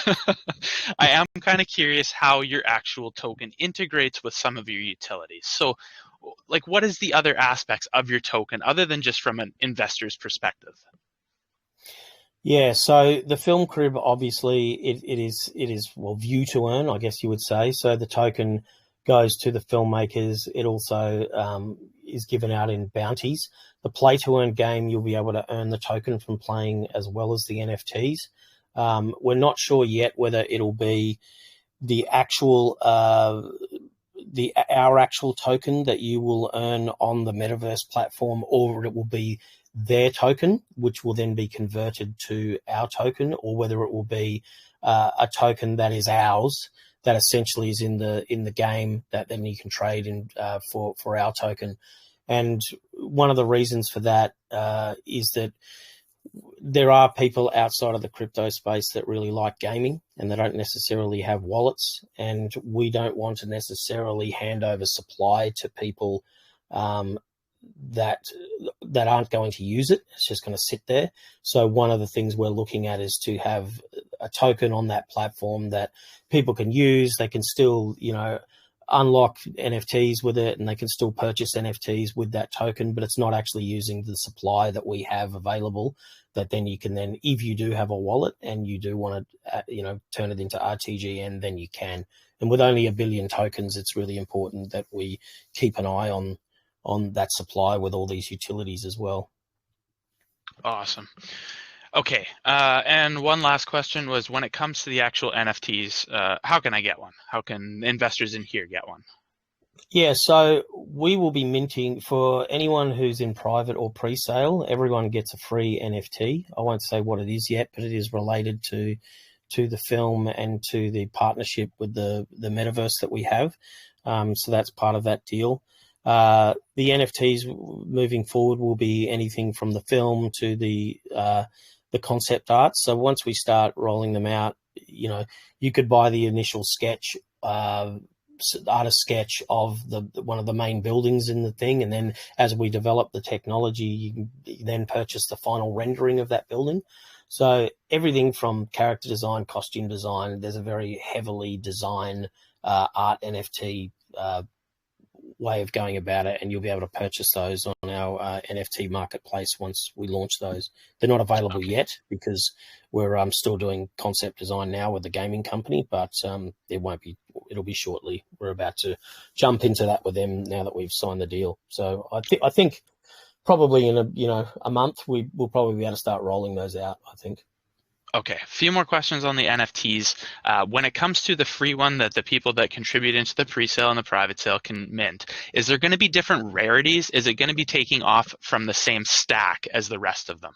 I am kind of curious how your actual token integrates with some of your utilities. So, like, what is the other aspects of your token other than just from an investor's perspective? Yeah, so the film crib, obviously, it is well, view to earn, I guess you would say. So the token goes to the filmmakers. It also is given out in bounties. The play to earn game, you'll be able to earn the token from playing as well as the NFTs. We're not sure yet whether it'll be the actual our actual token that you will earn on the metaverse platform, or it will be their token, which will then be converted to our token, or whether it will be a token that is ours, that essentially is in the game, that then you can trade in for our token. And one of the reasons for that is that there are people outside of the crypto space that really like gaming, and they don't necessarily have wallets, and we don't want to necessarily hand over supply to people that aren't going to use it. It's just going to sit there. So one of the things we're looking at is to have a token on that platform that people can use. They can still, you know, unlock NFTs with it, and they can still purchase NFTs with that token, but it's not actually using the supply that we have available, that then you can then, if you do have a wallet and you do want to, you know, turn it into RTGN, then you can. And with only 1 billion tokens, it's really important that we keep an eye on that supply with all these utilities as well. Awesome. Okay, and one last question was, when it comes to the actual NFTs, how can I get one? How can investors in here get one? Yeah, so we will be minting for anyone who's in private or pre-sale. Everyone gets a free NFT. I won't say what it is yet, but it is related to the film and to the partnership with the metaverse that we have. So that's part of that deal. The NFTs moving forward will be anything from the film to the concept art. So once we start rolling them out, you know, you could buy the initial sketch, artist sketch of one of the main buildings in the thing, and then as we develop the technology, you can then purchase the final rendering of that building. So everything from character design, costume design, there's a very heavily design art NFT way of going about it, and you'll be able to purchase those on our NFT marketplace once we launch those. They're not available yet because we're still doing concept design now with the gaming company, but it'll be shortly. We're about to jump into that with them now that we've signed the deal. So I think probably in a month we'll probably be able to start rolling those out, I think. Okay, a few more questions on the NFTs. When it comes to the free one that the people that contribute into the pre-sale and the private sale can mint, is there going to be different rarities? Is it going to be taking off from the same stack as the rest of them?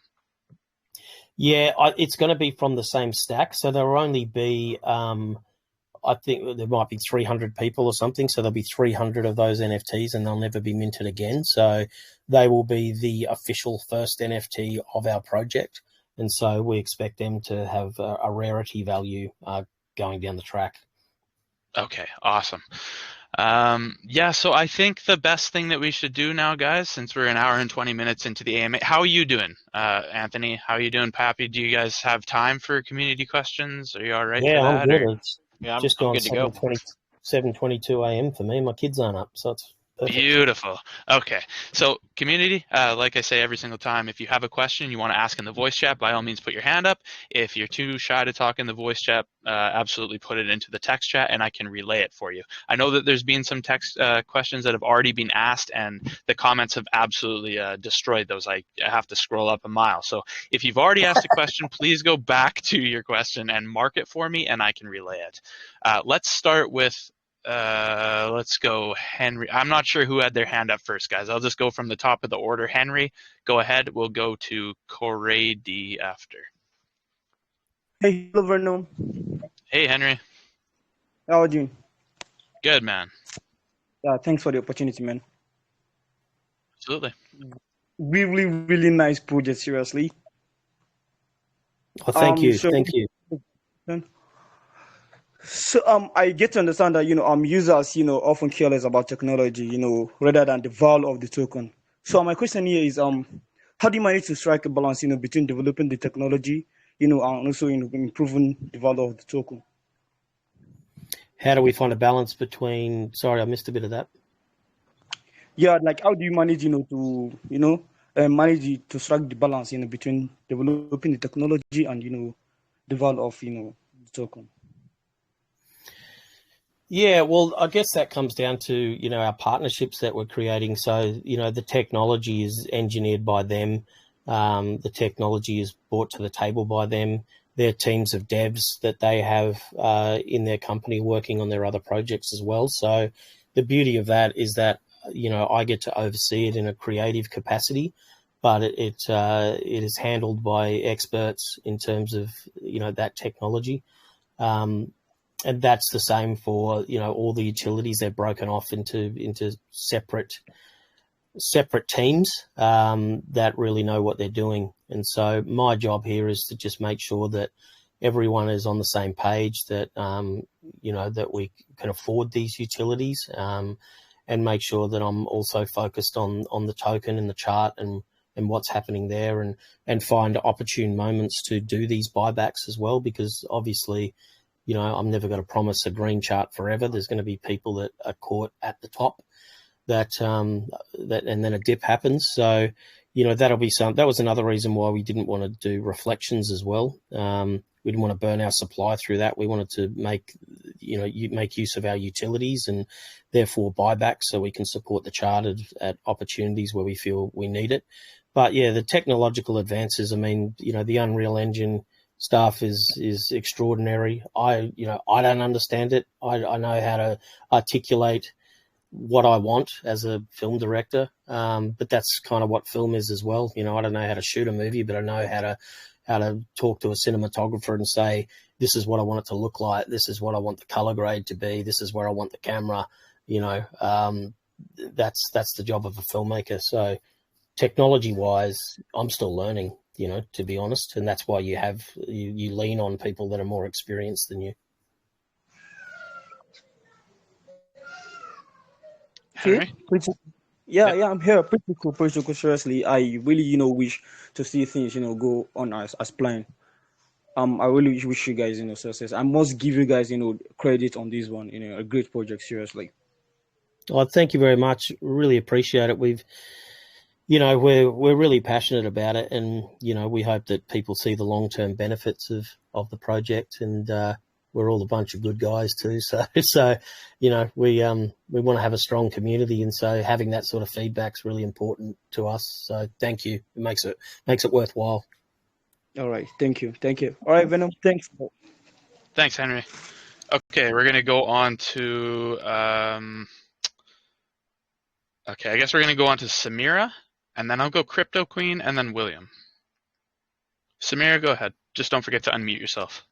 Yeah, it's going to be from the same stack. So there will only be, I think there might be 300 people or something. So there'll be 300 of those NFTs and they'll never be minted again. So they will be the official first NFT of our project. And so we expect them to have a rarity value going down the track. Okay, awesome. Yeah, so I think the best thing that we should do now, guys, since we're an hour and 20 minutes into the AMA, how are you doing, Anthony? How are you doing, Pappy? Do you guys have time for community questions? Are you all right for I'm that? good. Or? It's Yeah, just I'm gone good to go. 7:22 a.m. for me. My kids aren't up, so it's perfect. Beautiful. Okay. So community, like I say every single time, if you have a question you want to ask in the voice chat, by all means put your hand up. If you're too shy to talk in the voice chat, absolutely put it into the text chat and I can relay it for you. I know that there's been some text questions that have already been asked and the comments have absolutely destroyed those. I have to scroll up a mile. So if you've already asked a question, please go back to your question and mark it for me and I can relay it. Let's start with let's go Henry. I'm not sure who had their hand up first, guys. I'll just go from the top of the order. Henry, go ahead. We'll go to Corey D after. Hey, hello, Venom. Hey, Henry. How are you doing? Good, man. Thanks for the opportunity, man. Absolutely. Really, really nice project, seriously. Oh, thank you. Thank you. So, I get to understand that, users, often careless about technology, rather than the value of the token. So my question here is, how do you manage to strike a balance, between developing the technology, and also, improving the value of the token? How do we find a balance between? Sorry, I missed a bit of that. Yeah, like how do you manage, to strike the balance, between developing the technology and, the value of, the token? Yeah, well, I guess that comes down to, our partnerships that we're creating. So, the technology is engineered by them. The technology is brought to the table by them. Their teams of devs that they have in their company working on their other projects as well. So the beauty of that is that, I get to oversee it in a creative capacity, but it is handled by experts in terms of, that technology. And that's the same for, all the utilities. They're broken off into separate teams that really know what they're doing. And so my job here is to just make sure that everyone is on the same page, that, that we can afford these utilities, and make sure that I'm also focused on the token and the chart and what's happening there, and find opportune moments to do these buybacks as well, because obviously, I'm never going to promise a green chart forever. There's going to be people that are caught at the top that and then a dip happens. So, that was another reason why we didn't want to do reflections as well. We didn't want to burn our supply through that. We wanted to make use of our utilities and therefore buybacks so we can support the chart at opportunities where we feel we need it. But yeah, the technological advances, the Unreal Engine stuff is extraordinary. I don't understand it. I know how to articulate what I want as a film director, but that's kind of what film is as well. I don't know how to shoot a movie, but I know how to talk to a cinematographer and say, this is what I want it to look like, this is what I want the color grade to be, this is where I want the camera. That's the job of a filmmaker. So technology wise, I'm still learning, to be honest, and that's why you lean on people that are more experienced than you. Henry? Yeah, I'm here. Pretty cool. Seriously, I really, wish to see things, go on as planned. I really wish you guys, success. I must give you guys, credit on this one. A great project. Seriously. Oh, thank you very much. Really appreciate it. We're really passionate about it, and we hope that people see the long-term benefits of the project, and we're all a bunch of good guys too. So we want to have a strong community, and so having that sort of feedback is really important to us. So thank you. It makes it worthwhile. All right, thank you. All right, Venom, thanks. Thanks, Henry. Okay, we're gonna go on to okay, I guess we're gonna go on to Samira, and then I'll go Crypto Queen, and then William. Samira, go ahead. Just don't forget to unmute yourself.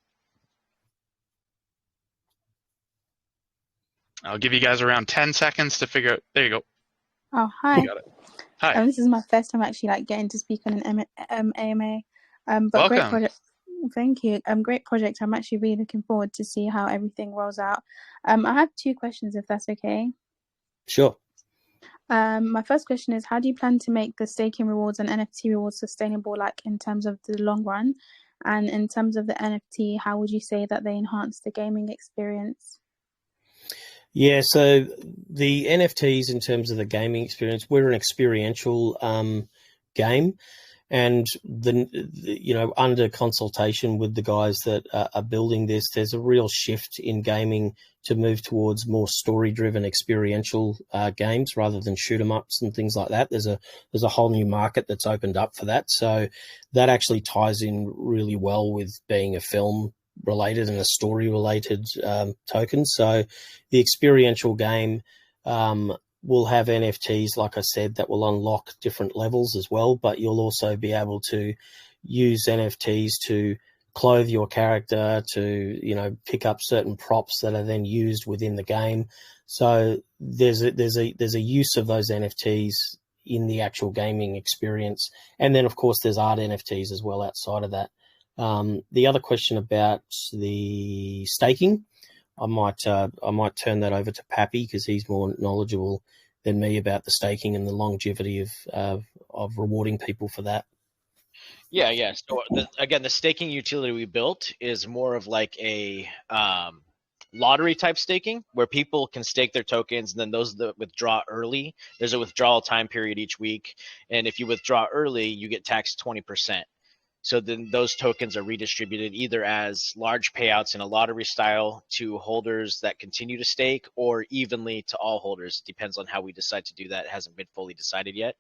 I'll give you guys around 10 seconds to figure out. There you go. Oh, hi. You got it. Hi. This is my first time actually getting to speak on an AMA. But Welcome. great project. Thank you. Great project. I'm actually really looking forward to see how everything rolls out. I have 2 questions, if that's okay. Sure. My first question is, how do you plan to make the staking rewards and NFT rewards sustainable, like in terms of the long run? And in terms of the NFT, how would you say that they enhance the gaming experience? Yeah, so the NFTs, in terms of the gaming experience, we're an experiential game, and under consultation with the guys that are building this, there's a real shift in gaming to move towards more story-driven experiential games rather than shoot 'em ups and things like that. There's a whole new market that's opened up for that, so that actually ties in really well with being a film related and a story related token. So the experiential game will have NFTs, like I said, that will unlock different levels as well, but you'll also be able to use NFTs to clothe your character, to pick up certain props that are then used within the game. So there's a use of those NFTs in the actual gaming experience, and then of course there's art NFTs as well outside of that. The other question about the staking, I might turn that over to Pappy, because he's more knowledgeable than me about the staking and the longevity of rewarding people for that. Yeah. So the staking utility we built is more of like a lottery type staking, where people can stake their tokens, and then those that withdraw early, there's a withdrawal time period each week, and if you withdraw early, you get taxed 20%. So then those tokens are redistributed either as large payouts in a lottery style to holders that continue to stake, or evenly to all holders. It depends on how we decide to do that. It hasn't been fully decided yet.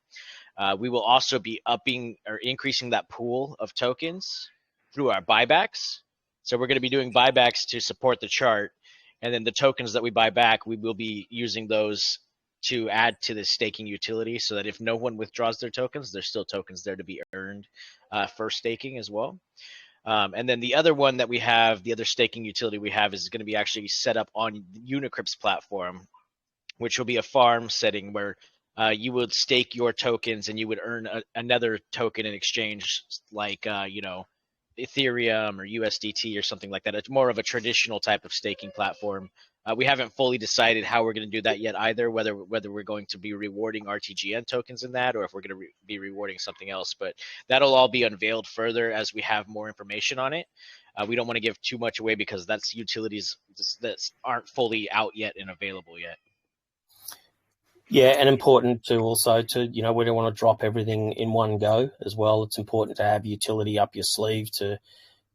We will also be upping or increasing that pool of tokens through our buybacks. So we're going to be doing buybacks to support the chart. And then the tokens that we buy back, we will be using those to add to the staking utility, so that if no one withdraws their tokens, there's still tokens there to be earned for staking as well. And then the other one that we have, the other staking utility we have, is going to be actually set up on Unicrypt's platform, which will be a farm setting where you would stake your tokens and you would earn another token in exchange, like Ethereum or USDT or something like that. It's more of a traditional type of staking platform. We haven't fully decided how we're going to do that yet either, whether we're going to be rewarding RTGN tokens in that, or if we're going to be rewarding something else. But that'll all be unveiled further as we have more information on it. We don't want to give too much away, because that's utilities that aren't fully out yet and available yet. Yeah, and important to also we don't want to drop everything in one go as well. It's important to have utility up your sleeve to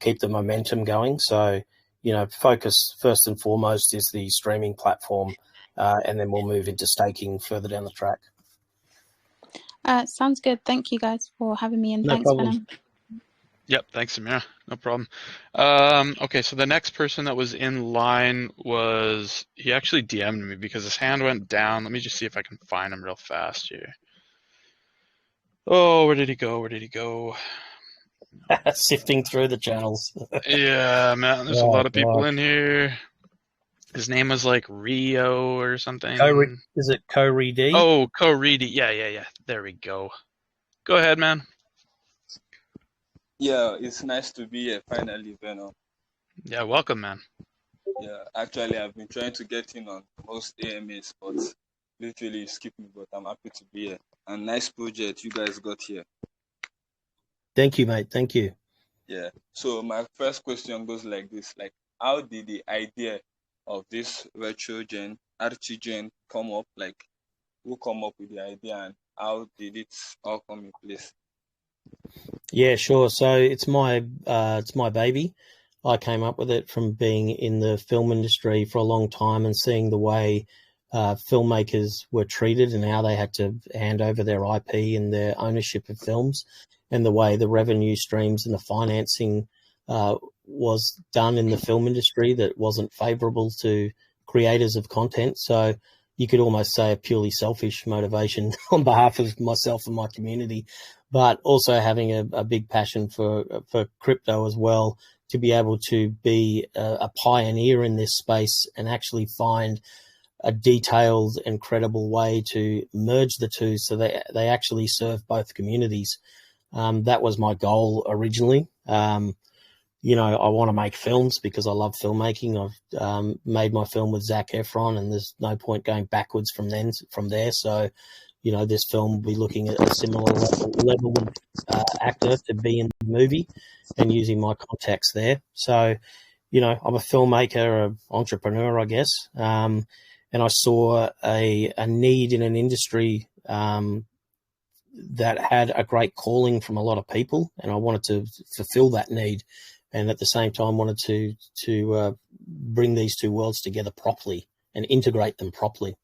keep the momentum going. So, focus first and foremost is the streaming platform, and then we'll move into staking further down the track. Sounds good. Thank you guys for having me, and No thanks, problem. Venom. Yep, thanks, Samira. No problem. Okay, so the next person that was in line he actually DM'd me because his hand went down. Let me just see if I can find him real fast here. Oh, where did he go? Sifting through the channels. Yeah, man, there's a lot of people in here. His name was like Rio or something. Is it Ko-Re-D? Oh, Ko-Re-D. Yeah. There we go. Go ahead, man. Yeah, it's nice to be here finally, Venom. Yeah, welcome, man. Yeah, actually, I've been trying to get in on most AMAs, but literally skip me. But I'm happy to be here. And nice project you guys got here. Thank you, mate. Thank you. Yeah. So my first question goes like this: how did the idea of this retro gen RTGN come up? Like, who come up with the idea and how did it all come in place? Yeah, sure. So it's my baby. I came up with it from being in the film industry for a long time and seeing the way filmmakers were treated and how they had to hand over their IP and their ownership of films, and the way the revenue streams and the financing was done in the film industry that wasn't favourable to creators of content. So you could almost say a purely selfish motivation on behalf of myself and my community, but also having a big passion for crypto as well, to be able to be a pioneer in this space and actually find a detailed and credible way to merge the two so they actually serve both communities. That was my goal originally. I want to make films because I love filmmaking. I've made my film with Zac Efron, and there's no point going backwards from there. So, this film will be looking at a similar level of actor to be in the movie and using my contacts there. So, I'm a filmmaker, an entrepreneur, I guess. And I saw a need in an industry that had a great calling from a lot of people, and I wanted to fulfill that need, and at the same time wanted to bring these two worlds together properly and integrate them properly.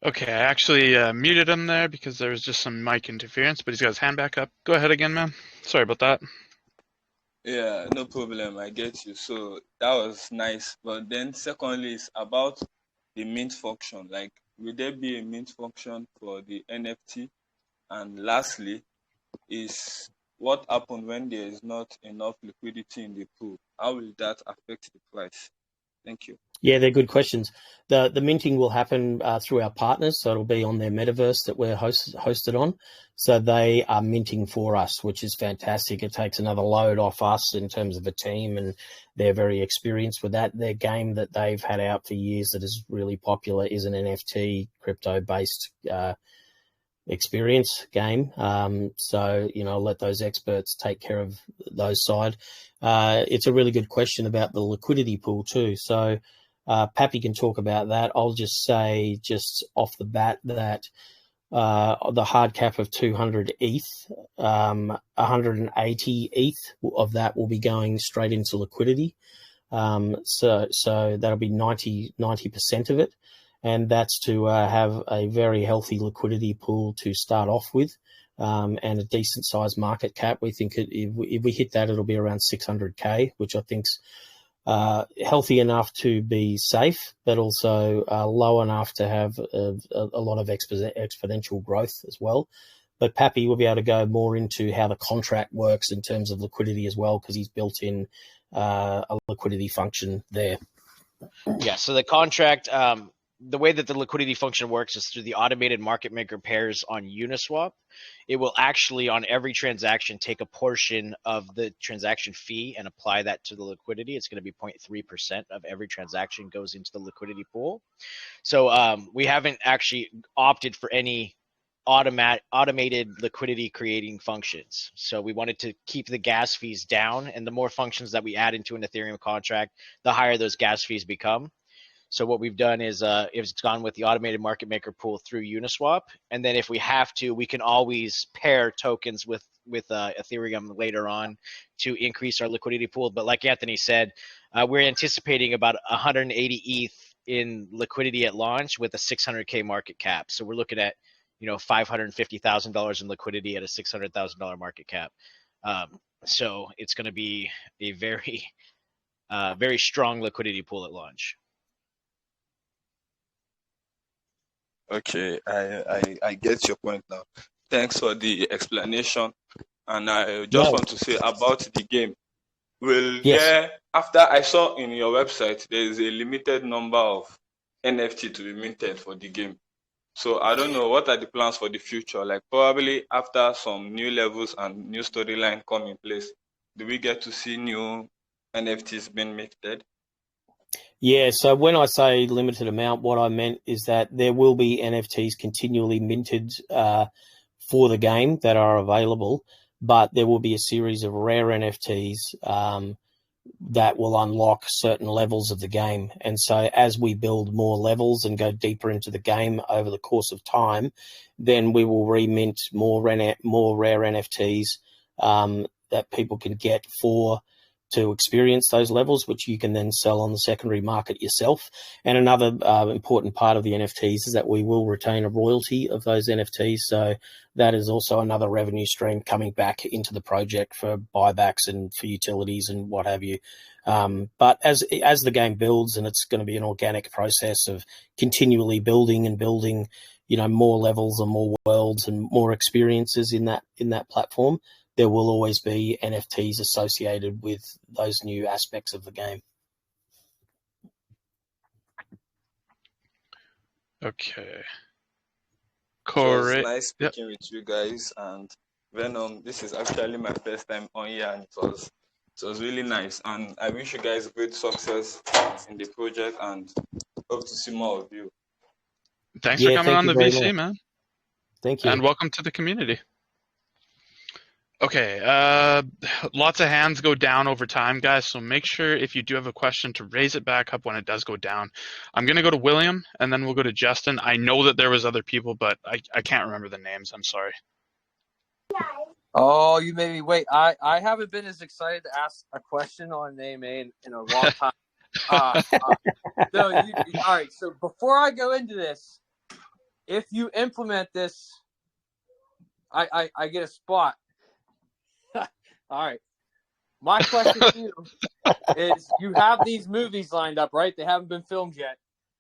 Okay, I actually muted him there because there was just some mic interference, but he's got his hand back up. Go ahead again, man. Sorry about that. Yeah, no problem. I get you. So that was nice. But then secondly is about the mint function. Like, will there be a mint function for the NFT? And lastly is, what happens when there is not enough liquidity in the pool? How will that affect the price? Thank you. Yeah, they're good questions. The minting will happen through our partners, so it'll be on their metaverse that we're hosted on. So they are minting for us, which is fantastic. It takes another load off us in terms of a team, and they're very experienced with that. Their game that they've had out for years that is really popular is an NFT crypto-based experience game. So, I'll let those experts take care of those side. It's a really good question about the liquidity pool too. So Pappy can talk about that. I'll just say just off the bat that the hard cap of 200 ETH, 180 ETH of that will be going straight into liquidity. So that'll be 90% of it. And that's to have a very healthy liquidity pool to start off with, and a decent sized market cap. We think if we hit that, it'll be around 600K, which I think's healthy enough to be safe, but also low enough to have a lot of exponential growth as well. But Pappy will be able to go more into how the contract works in terms of liquidity as well, because he's built in a liquidity function there. Yeah, so the contract, the way that the liquidity function works is through the automated market maker pairs on Uniswap. It will actually, on every transaction, take a portion of the transaction fee and apply that to the liquidity. It's going to be 0.3% of every transaction goes into the liquidity pool. So we haven't actually opted for any automated liquidity creating functions. So we wanted to keep the gas fees down, and the more functions that we add into an Ethereum contract, the higher those gas fees become. So what we've done is it's gone with the automated market maker pool through Uniswap, and then if we have to, we can always pair tokens with Ethereum later on to increase our liquidity pool. But like Anthony said, we're anticipating about 180 ETH in liquidity at launch with a 600K market cap. So we're looking at $550,000 in liquidity at a $600,000 market cap. So it's going to be a very very strong liquidity pool at launch. Okay, I get your point now. Thanks for the explanation. And I just want to say about the game. Will there, after I saw in your website, there is a limited number of NFT to be minted for the game. So I don't know, what are the plans for the future? Like, probably after some new levels and new storyline come in place, do we get to see new NFTs being minted? Yeah, so when I say limited amount, what I meant is that there will be NFTs continually minted for the game that are available, but there will be a series of rare NFTs that will unlock certain levels of the game. And so as we build more levels and go deeper into the game over the course of time, then we will remint more rare NFTs that people can get to experience those levels, which you can then sell on the secondary market yourself. And another important part of the NFTs is that we will retain a royalty of those NFTs. So that is also another revenue stream coming back into the project for buybacks and for utilities and what have you. But as the game builds, and it's going to be an organic process of continually building and building, more levels and more worlds and more experiences in that platform, there will always be NFTs associated with those new aspects of the game. Okay. Correct. It was nice speaking with you guys, and Venom, this is actually my first time on here, and it was really nice. And I wish you guys great success in the project, and hope to see more of you. Thanks for coming on the VC, man. Thank you. And welcome to the community. Okay, lots of hands go down over time, guys, so make sure if you do have a question to raise it back up when it does go down. I'm going to go to William, and then we'll go to Justin. I know that there was other people, but I can't remember the names. I'm sorry. Oh, you made me wait. I haven't been as excited to ask a question on AMA in a long time. All right, so before I go into this, if you implement this, I get a spot. All right. My question to you is, you have these movies lined up, right? They haven't been filmed yet.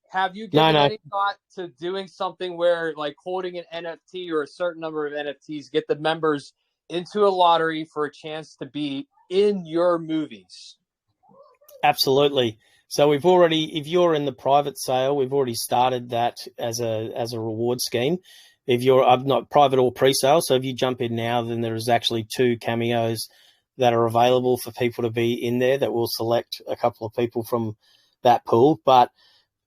Have you given any thought to doing something where, like, holding an NFT or a certain number of NFTs, get the members into a lottery for a chance to be in your movies? Absolutely. So we've already, if you're in the private sale, we've already started that as a reward scheme. If you're not private or pre-sale, so if you jump in now, then there is actually 2 cameos that are available for people to be in there that will select a couple of people from that pool. But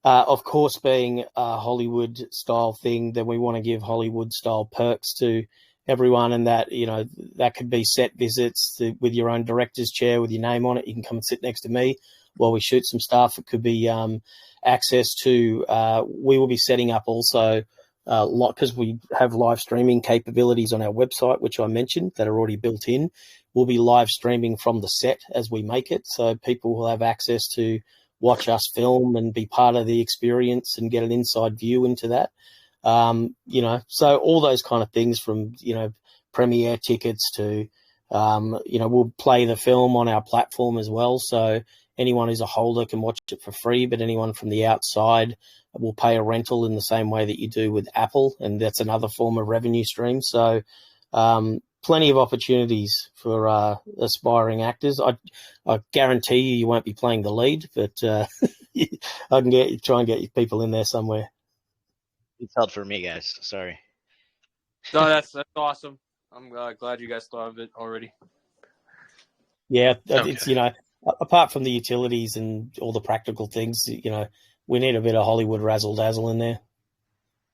of course, being a Hollywood style thing, then we want to give Hollywood style perks to everyone, and that, that could be set visits with your own director's chair with your name on it. You can come and sit next to me while we shoot some stuff. It could be access to, we will be setting up also because we have live streaming capabilities on our website, which I mentioned, that are already built in. We'll be live streaming from the set as we make it, so people will have access to watch us film and be part of the experience and get an inside view into that. So all those kind of things, from premiere tickets to we'll play the film on our platform as well, so anyone who's a holder can watch it for free, but anyone from the outside will pay a rental in the same way that you do with Apple, and that's another form of revenue stream. So plenty of opportunities for aspiring actors. I guarantee you won't be playing the lead, but I can try and get people in there somewhere. It's held for me, guys. Sorry. No, that's awesome. I'm glad you guys thought of it already. Yeah, it's apart from the utilities and all the practical things, we need a bit of Hollywood razzle dazzle in there.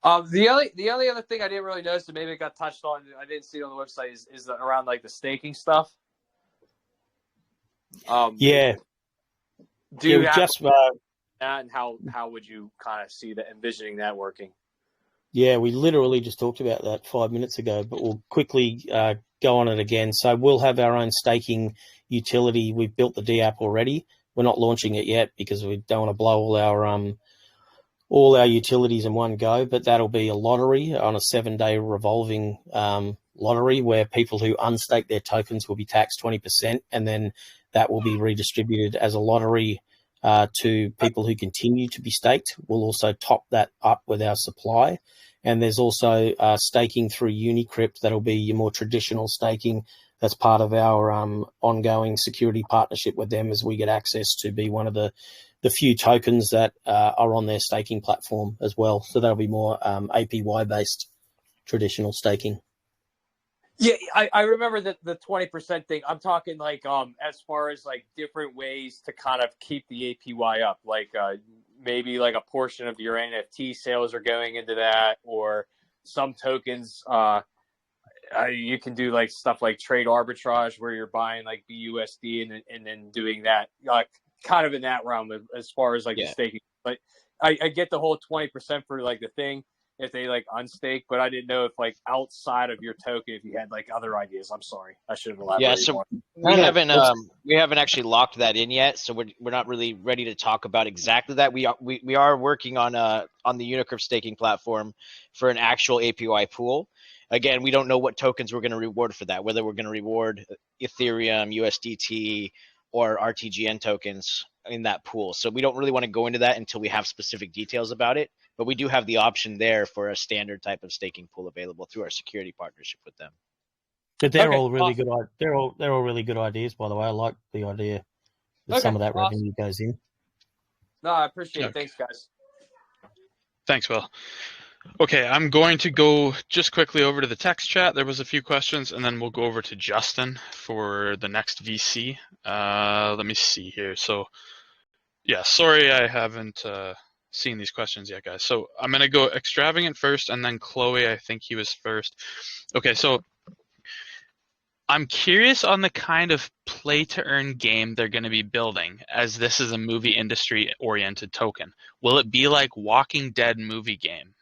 The only other thing I didn't really notice, and maybe it got touched on, I didn't see it on the website, is around like the staking stuff. Yeah. Do you have that, and how would you kind of see envisioning that working? Yeah, we literally just talked about that 5 minutes ago, but we'll quickly go on it again. So we'll have our own staking utility. We've built the D-app already. We're not launching it yet because we don't want to blow all our utilities in one go, but that'll be a lottery on a 7-day revolving lottery where people who unstake their tokens will be taxed 20%, and then that will be redistributed as a lottery to people who continue to be staked. We'll also top that up with our supply. And there's also staking through Unicrypt. That'll be your more traditional staking. That's part of our ongoing security partnership with them, as we get access to be one of the few tokens that are on their staking platform as well. So that'll be more APY-based traditional staking. Yeah, I remember the 20% thing. I'm talking like as far as like different ways to kind of keep the APY up, like maybe like a portion of your NFT sales are going into that, or some tokens. you can do like stuff like trade arbitrage where you're buying like BUSD and then doing that, like kind of in that realm as far as like the staking. But I get the whole 20% for like the thing if they like unstake, but I didn't know if like outside of your token, if you had like other ideas. I'm sorry, I should have elaborated. Yeah, so more. we haven't actually locked that in yet, so we're not really ready to talk about exactly that. We are working on the Unicrypt staking platform for an actual APY pool. Again, we don't know what tokens we're going to reward for that, whether we're going to reward Ethereum, USDT, or RTGN tokens in that pool. So we don't really want to go into that until we have specific details about it. But we do have the option there for a standard type of staking pool available through our security partnership with them. But they're all really good. They're all really good ideas, by the way. I like the idea that some of that revenue goes in. No, I appreciate it. Thanks, guys. Thanks, Will. Okay, I'm going to go just quickly over to the text chat. There was a few questions, and then we'll go over to Justin for the next VC. Let me see here. So, yeah, sorry I haven't seen these questions yet, guys. So I'm going to go Extravagant first, and then Chloe, I think he was first. Okay, so I'm curious on the kind of play-to-earn game they're going to be building, as this is a movie industry-oriented token. Will it be like Walking Dead movie game?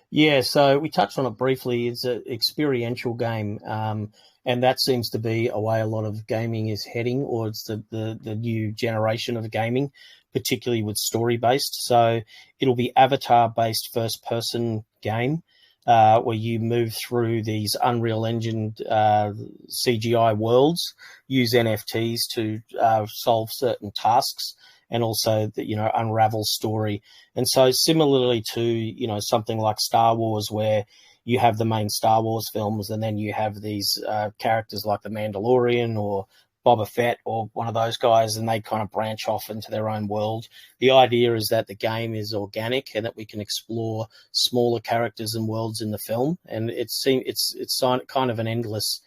Yeah, so we touched on it briefly. It's an experiential game, and that seems to be a way a lot of gaming is heading, or it's the new generation of gaming, particularly with story-based. So it'll be avatar-based first-person game where you move through these Unreal Engine CGI worlds, use NFTs to solve certain tasks, and also unravel story. And so similarly to, something like Star Wars, where you have the main Star Wars films and then you have these characters like the Mandalorian or Boba Fett or one of those guys, and they kind of branch off into their own world. The idea is that the game is organic and that we can explore smaller characters and worlds in the film. And it's kind of an endless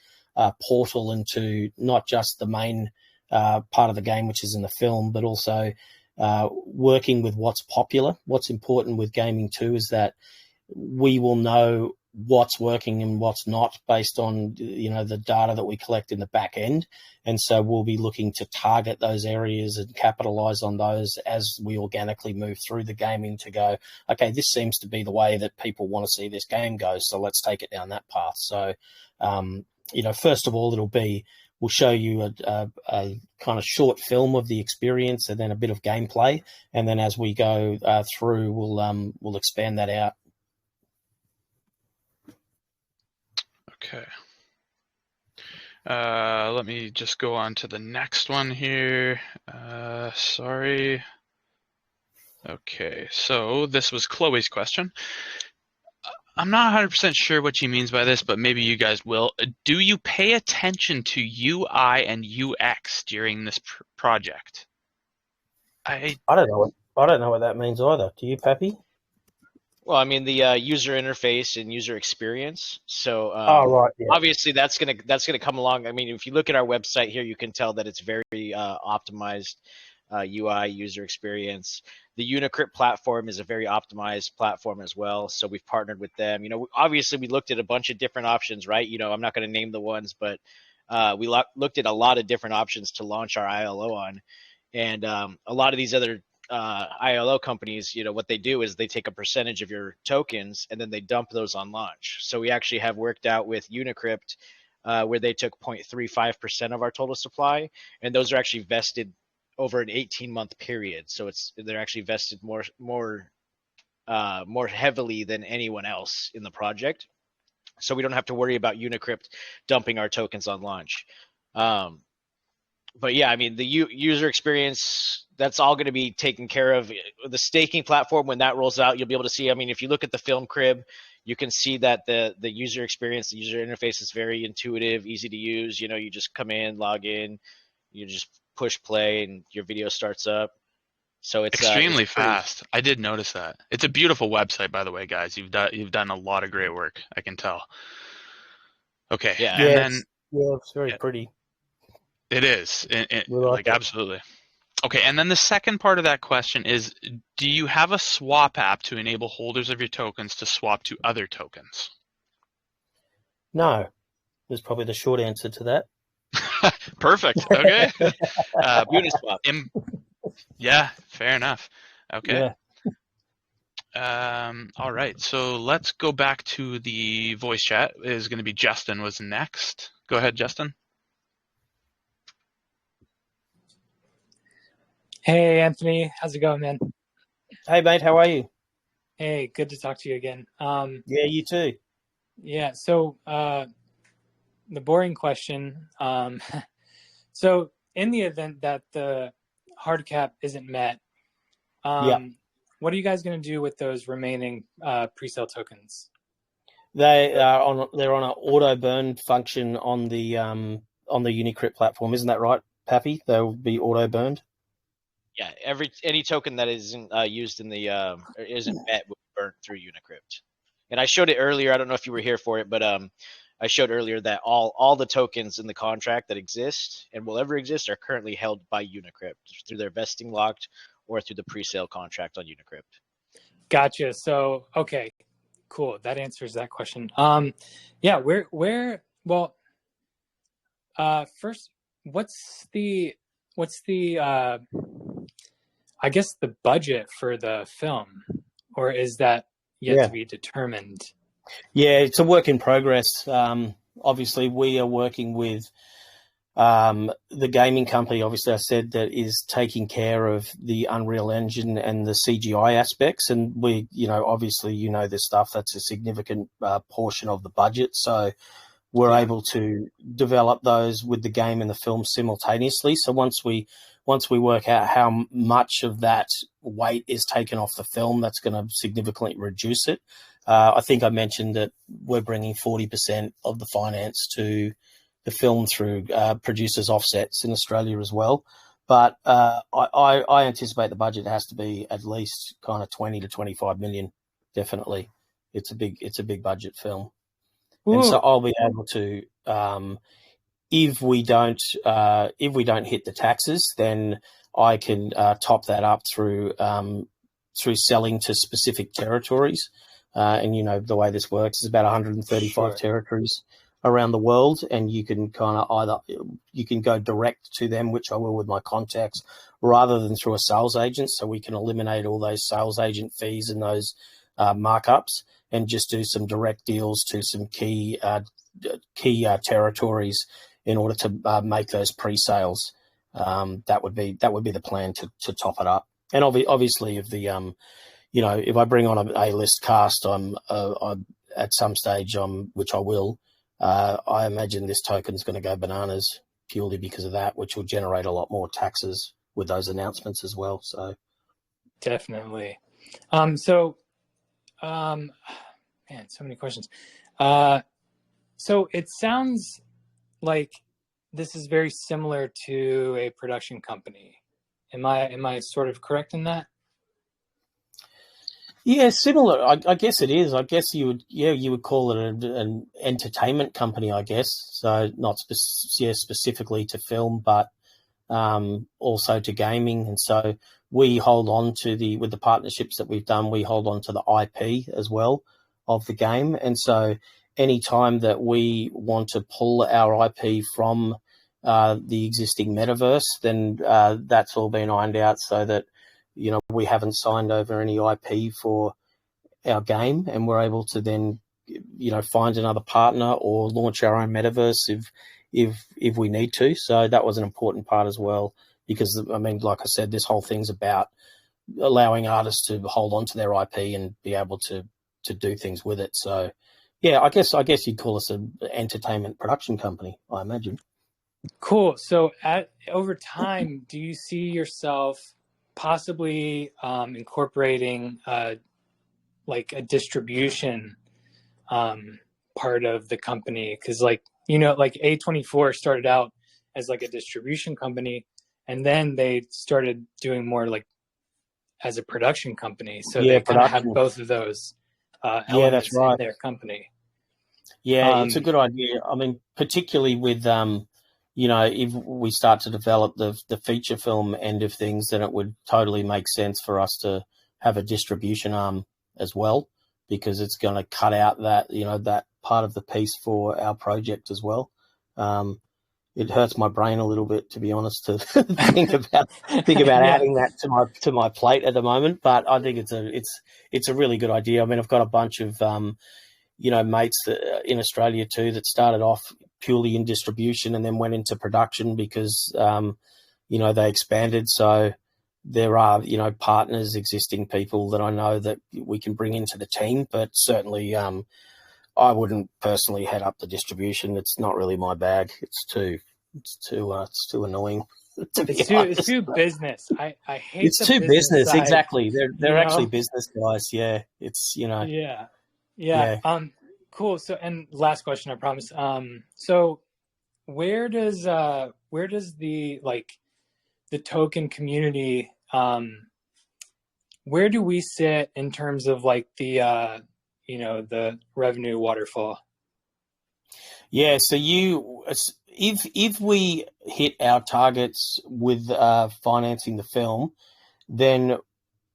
portal into not just the main part of the game, which is in the film, but also working with what's popular. What's important with gaming too is that we will know what's working and what's not based on the data that we collect in the back end, and so we'll be looking to target those areas and capitalize on those as we organically move through the gaming to go, okay, this seems to be the way that people want to see this game go, so let's take it down that path. So first of all, we'll show you a kind of short film of the experience and then a bit of gameplay. And then as we go through, we'll expand that out. Okay. Let me just go on to the next one here. Sorry. Okay, so this was Chloe's question. I'm not 100% sure what she means by this, but maybe you guys will. Do you pay attention to UI and UX during this project? I don't know what that means either. Do you, Pappy? Well, I mean the user interface and user experience. So right, yeah. Obviously that's gonna come along. I mean, if you look at our website here, you can tell that it's very optimized UI user experience. The Unicrypt platform is a very optimized platform as well. So we've partnered with them. Obviously we looked at a bunch of different options, right? I'm not going to name the ones, but we looked at a lot of different options to launch our ILO on. And a lot of these other ILO companies, what they do is they take a percentage of your tokens and then they dump those on launch. So we actually have worked out with Unicrypt where they took 0.35% of our total supply, and those are actually vested over an 18-month period. So they're actually vested more heavily than anyone else in the project. So we don't have to worry about Unicrypt dumping our tokens on launch. But yeah, I mean, the user experience, that's all going to be taken care of. The staking platform, when that rolls out, you'll be able to see, I mean, if you look at the film crib, you can see that the user experience, the user interface is very intuitive, easy to use. You just come in, log in, you just push play and your video starts up. So it's extremely fast. I did notice that. It's a beautiful website, by the way, guys. You've done a lot of great work, I can tell. Okay. Yeah, and then it's very pretty. It is. Absolutely. Okay, and then the second part of that question is, do you have a swap app to enable holders of your tokens to swap to other tokens? No, is probably the short answer to that. Perfect. Okay. Uniswap. Yeah, fair enough. Okay. Yeah. All right. So let's go back to the voice chat. Is going to be Justin was next. Go ahead, Justin. Hey, Anthony. How's it going, man? Hey, mate. How are you? Hey, good to talk to you again. Yeah, you too. Yeah. So the boring question. So in the event that the hard cap isn't met, what are you guys going to do with those remaining pre-sale tokens? They're on an auto burn function on the Unicrypt platform, isn't that right, Pappy? They'll be auto burned. Yeah, any token that isn't used in the or isn't met will be burnt through Unicrypt. And I showed it earlier. I don't know if you were here for it, but I showed earlier that all the tokens in the contract that exist and will ever exist are currently held by Unicrypt through their vesting locked or through the pre-sale contract on Unicrypt. Gotcha. So okay, cool. That answers that question. Yeah, well, first, what's the I guess the budget for the film, or is that yet to be determined? Yeah, it's a work in progress. Obviously, we are working with the gaming company, obviously, I said, that is taking care of the Unreal Engine and the CGI aspects. And we, obviously, this stuff, that's a significant portion of the budget. So we're able to develop those with the game and the film simultaneously. So once we work out how much of that weight is taken off the film, that's going to significantly reduce it. I think I mentioned that we're bringing 40% of the finance to the film through producers' offsets in Australia as well. But I anticipate the budget has to be at least kind of 20 to 25 million. Definitely, it's a big budget film. Ooh. And so I'll be able to, if we don't hit the taxes, then I can top that up through selling to specific territories. And the way this works is about 135 territories around the world, and you can kind of you can go direct to them, which I will with my contacts, rather than through a sales agent. So we can eliminate all those sales agent fees and those markups, and just do some direct deals to some key territories in order to make those pre-sales. That would be the plan to top it up. And obviously, if the if I bring on a A-list cast, I'm at some stage, which I will. I imagine this token is going to go bananas purely because of that, which will generate a lot more taxes with those announcements as well. So definitely. Man, so many questions. So it sounds like this is very similar to a production company. Am I sort of correct in that? Yeah, similar. I guess it is. I guess you would call it an entertainment company, I guess. So not specifically to film, but also to gaming. And so we hold on to with the partnerships that we've done, we hold on to the IP as well of the game. And so any time that we want to pull our IP from the existing metaverse, then that's all been ironed out so that we haven't signed over any IP for our game, and we're able to then, find another partner or launch our own metaverse if we need to. So that was an important part as well, because I mean, like I said, this whole thing's about allowing artists to hold on to their IP and be able to do things with it. So yeah, I guess you'd call us an entertainment production company, I imagine. Cool. So over time, do you see yourself possibly incorporating like a distribution part of the company? Because like A24 started out as like a distribution company, and then they started doing more like as a production company. So they kind of have both of those elements in their company. Yeah, it's a good idea. I mean, particularly with if we start to develop the feature film end of things, then it would totally make sense for us to have a distribution arm as well, because it's going to cut out that part of the piece for our project as well. It hurts my brain a little bit, to be honest, to think about Yeah. adding that to my plate at the moment. But I think it's a really good idea. I mean, I've got a bunch of mates in Australia too that started off purely in distribution and then went into production because they expanded. So there are partners, existing people that I know that we can bring into the team, but certainly I wouldn't personally head up the distribution. It's not really my bag. It's too annoying. It's too business. I hate it's the too business. side, Exactly. They're actually know? business guys. Yeah. It's Yeah. Cool. So, and last question, I promise. So where does the the token community, where do we sit in terms of the the revenue waterfall? Yeah, so if we hit our targets with financing the film, then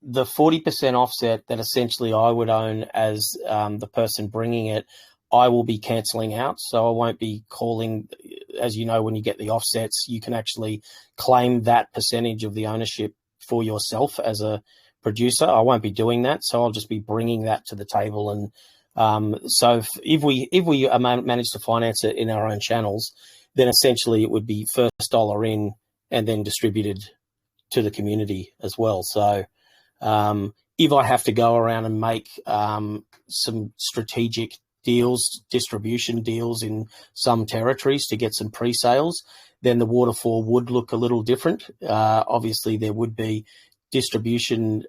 the 40% offset that essentially I would own as the person bringing it, I will be cancelling out. So I won't be calling, as you know, when you get the offsets, you can actually claim that percentage of the ownership for yourself as a producer. I won't be doing that. So I'll just be bringing that to the table. And so if we manage to finance it in our own channels, then essentially it would be first dollar in and then distributed to the community as well. So if I have to go around and make some strategic deals, distribution deals in some territories to get some pre-sales, then the waterfall would look a little different. Obviously, there would be distribution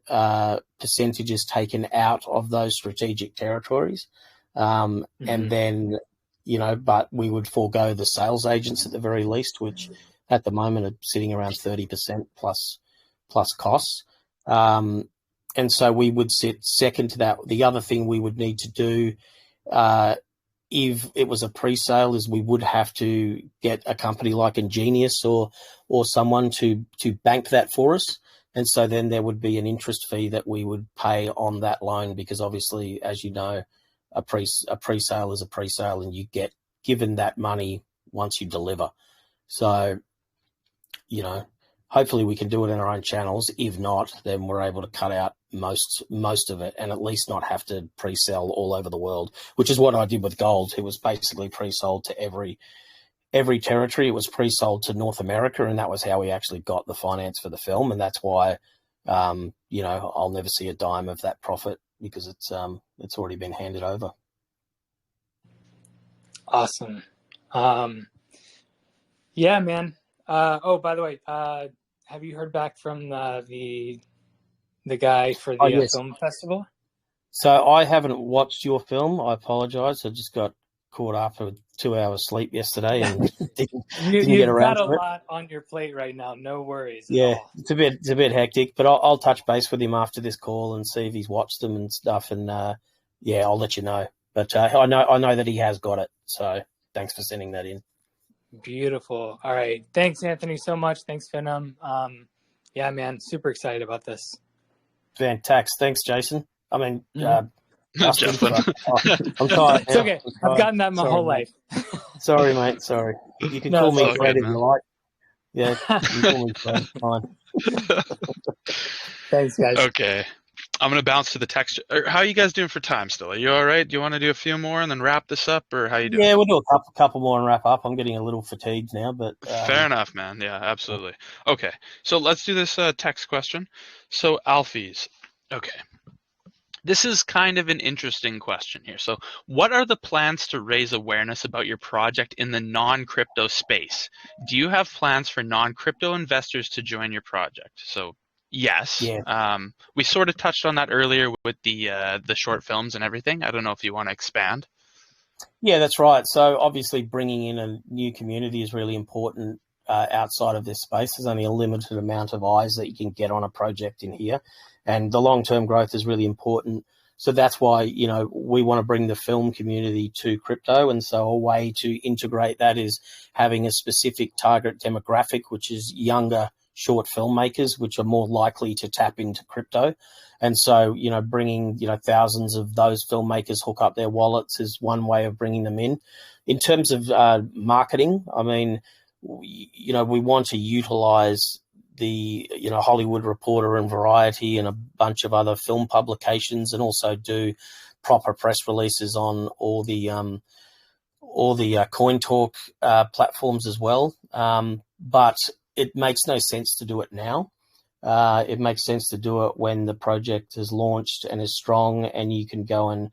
percentages taken out of those strategic territories. And then, but we would forego the sales agents at the very least, which at the moment are sitting around 30% plus costs. And so we would sit second to that. The other thing we would need to do if it was a pre-sale is we would have to get a company like Ingenious or someone to bank that for us. And so then there would be an interest fee that we would pay on that loan because obviously, as you know, a pre-sale is a pre-sale and you get given that money once you deliver. So, hopefully we can do it in our own channels. If not, then we're able to cut out most of it and at least not have to pre-sell all over the world, which is what I did with gold. It was basically pre-sold to every territory. It was pre-sold to North America, and that was how we actually got the finance for the film. And that's why, I'll never see a dime of that profit because it's already been handed over. Awesome. Yeah, man. Oh, by the way, have you heard back from the guy for the yes. film festival? So I haven't watched your film. I apologize. I just got caught after 2 hours sleep yesterday and didn't get around to it. You've got a lot on your plate right now. No worries. Yeah, at all. it's a bit hectic, but I'll touch base with him after this call and see if he's watched them and stuff. And I'll let you know. But I know that he has got it. So thanks for sending that in. Beautiful. All right. Thanks, Anthony, so much. Thanks, Venom. Yeah, man, super excited about this. Fantastic. Thanks, Jason. I mean, Justin. I'm tired. It's okay. I've gotten that my whole life. Sorry, mate. Sorry. You can call me Fred if you like. Yeah, you can call me Fred. Fine. Thanks, guys. Okay. I'm going to bounce to the text. How are you guys doing for time still? Are you all right? Do you want to do a few more and then wrap this up, or how you doing? Yeah, we'll do a couple more and wrap up. I'm getting a little fatigued now, but... Fair enough, man. Yeah, absolutely. Okay, so let's do this text question. So, Alfie's. Okay. This is kind of an interesting question here. So, what are the plans to raise awareness about your project in the non-crypto space? Do you have plans for non-crypto investors to join your project? So, yes. Yeah. We sort of touched on that earlier with the short films and everything. I don't know if you want to expand. Yeah, that's right. So obviously bringing in a new community is really important outside of this space. There's only a limited amount of eyes that you can get on a project in here. And the long-term growth is really important. So that's why, we want to bring the film community to crypto. And so a way to integrate that is having a specific target demographic, which is younger short filmmakers, which are more likely to tap into crypto. And so, bringing, thousands of those filmmakers hook up their wallets is one way of bringing them in. In terms of marketing, I mean, we want to utilize the, Hollywood Reporter and Variety and a bunch of other film publications, and also do proper press releases on all the Coin Talk platforms as well. But it makes no sense to do it now. It makes sense to do it when the project is launched and is strong, and you can go and,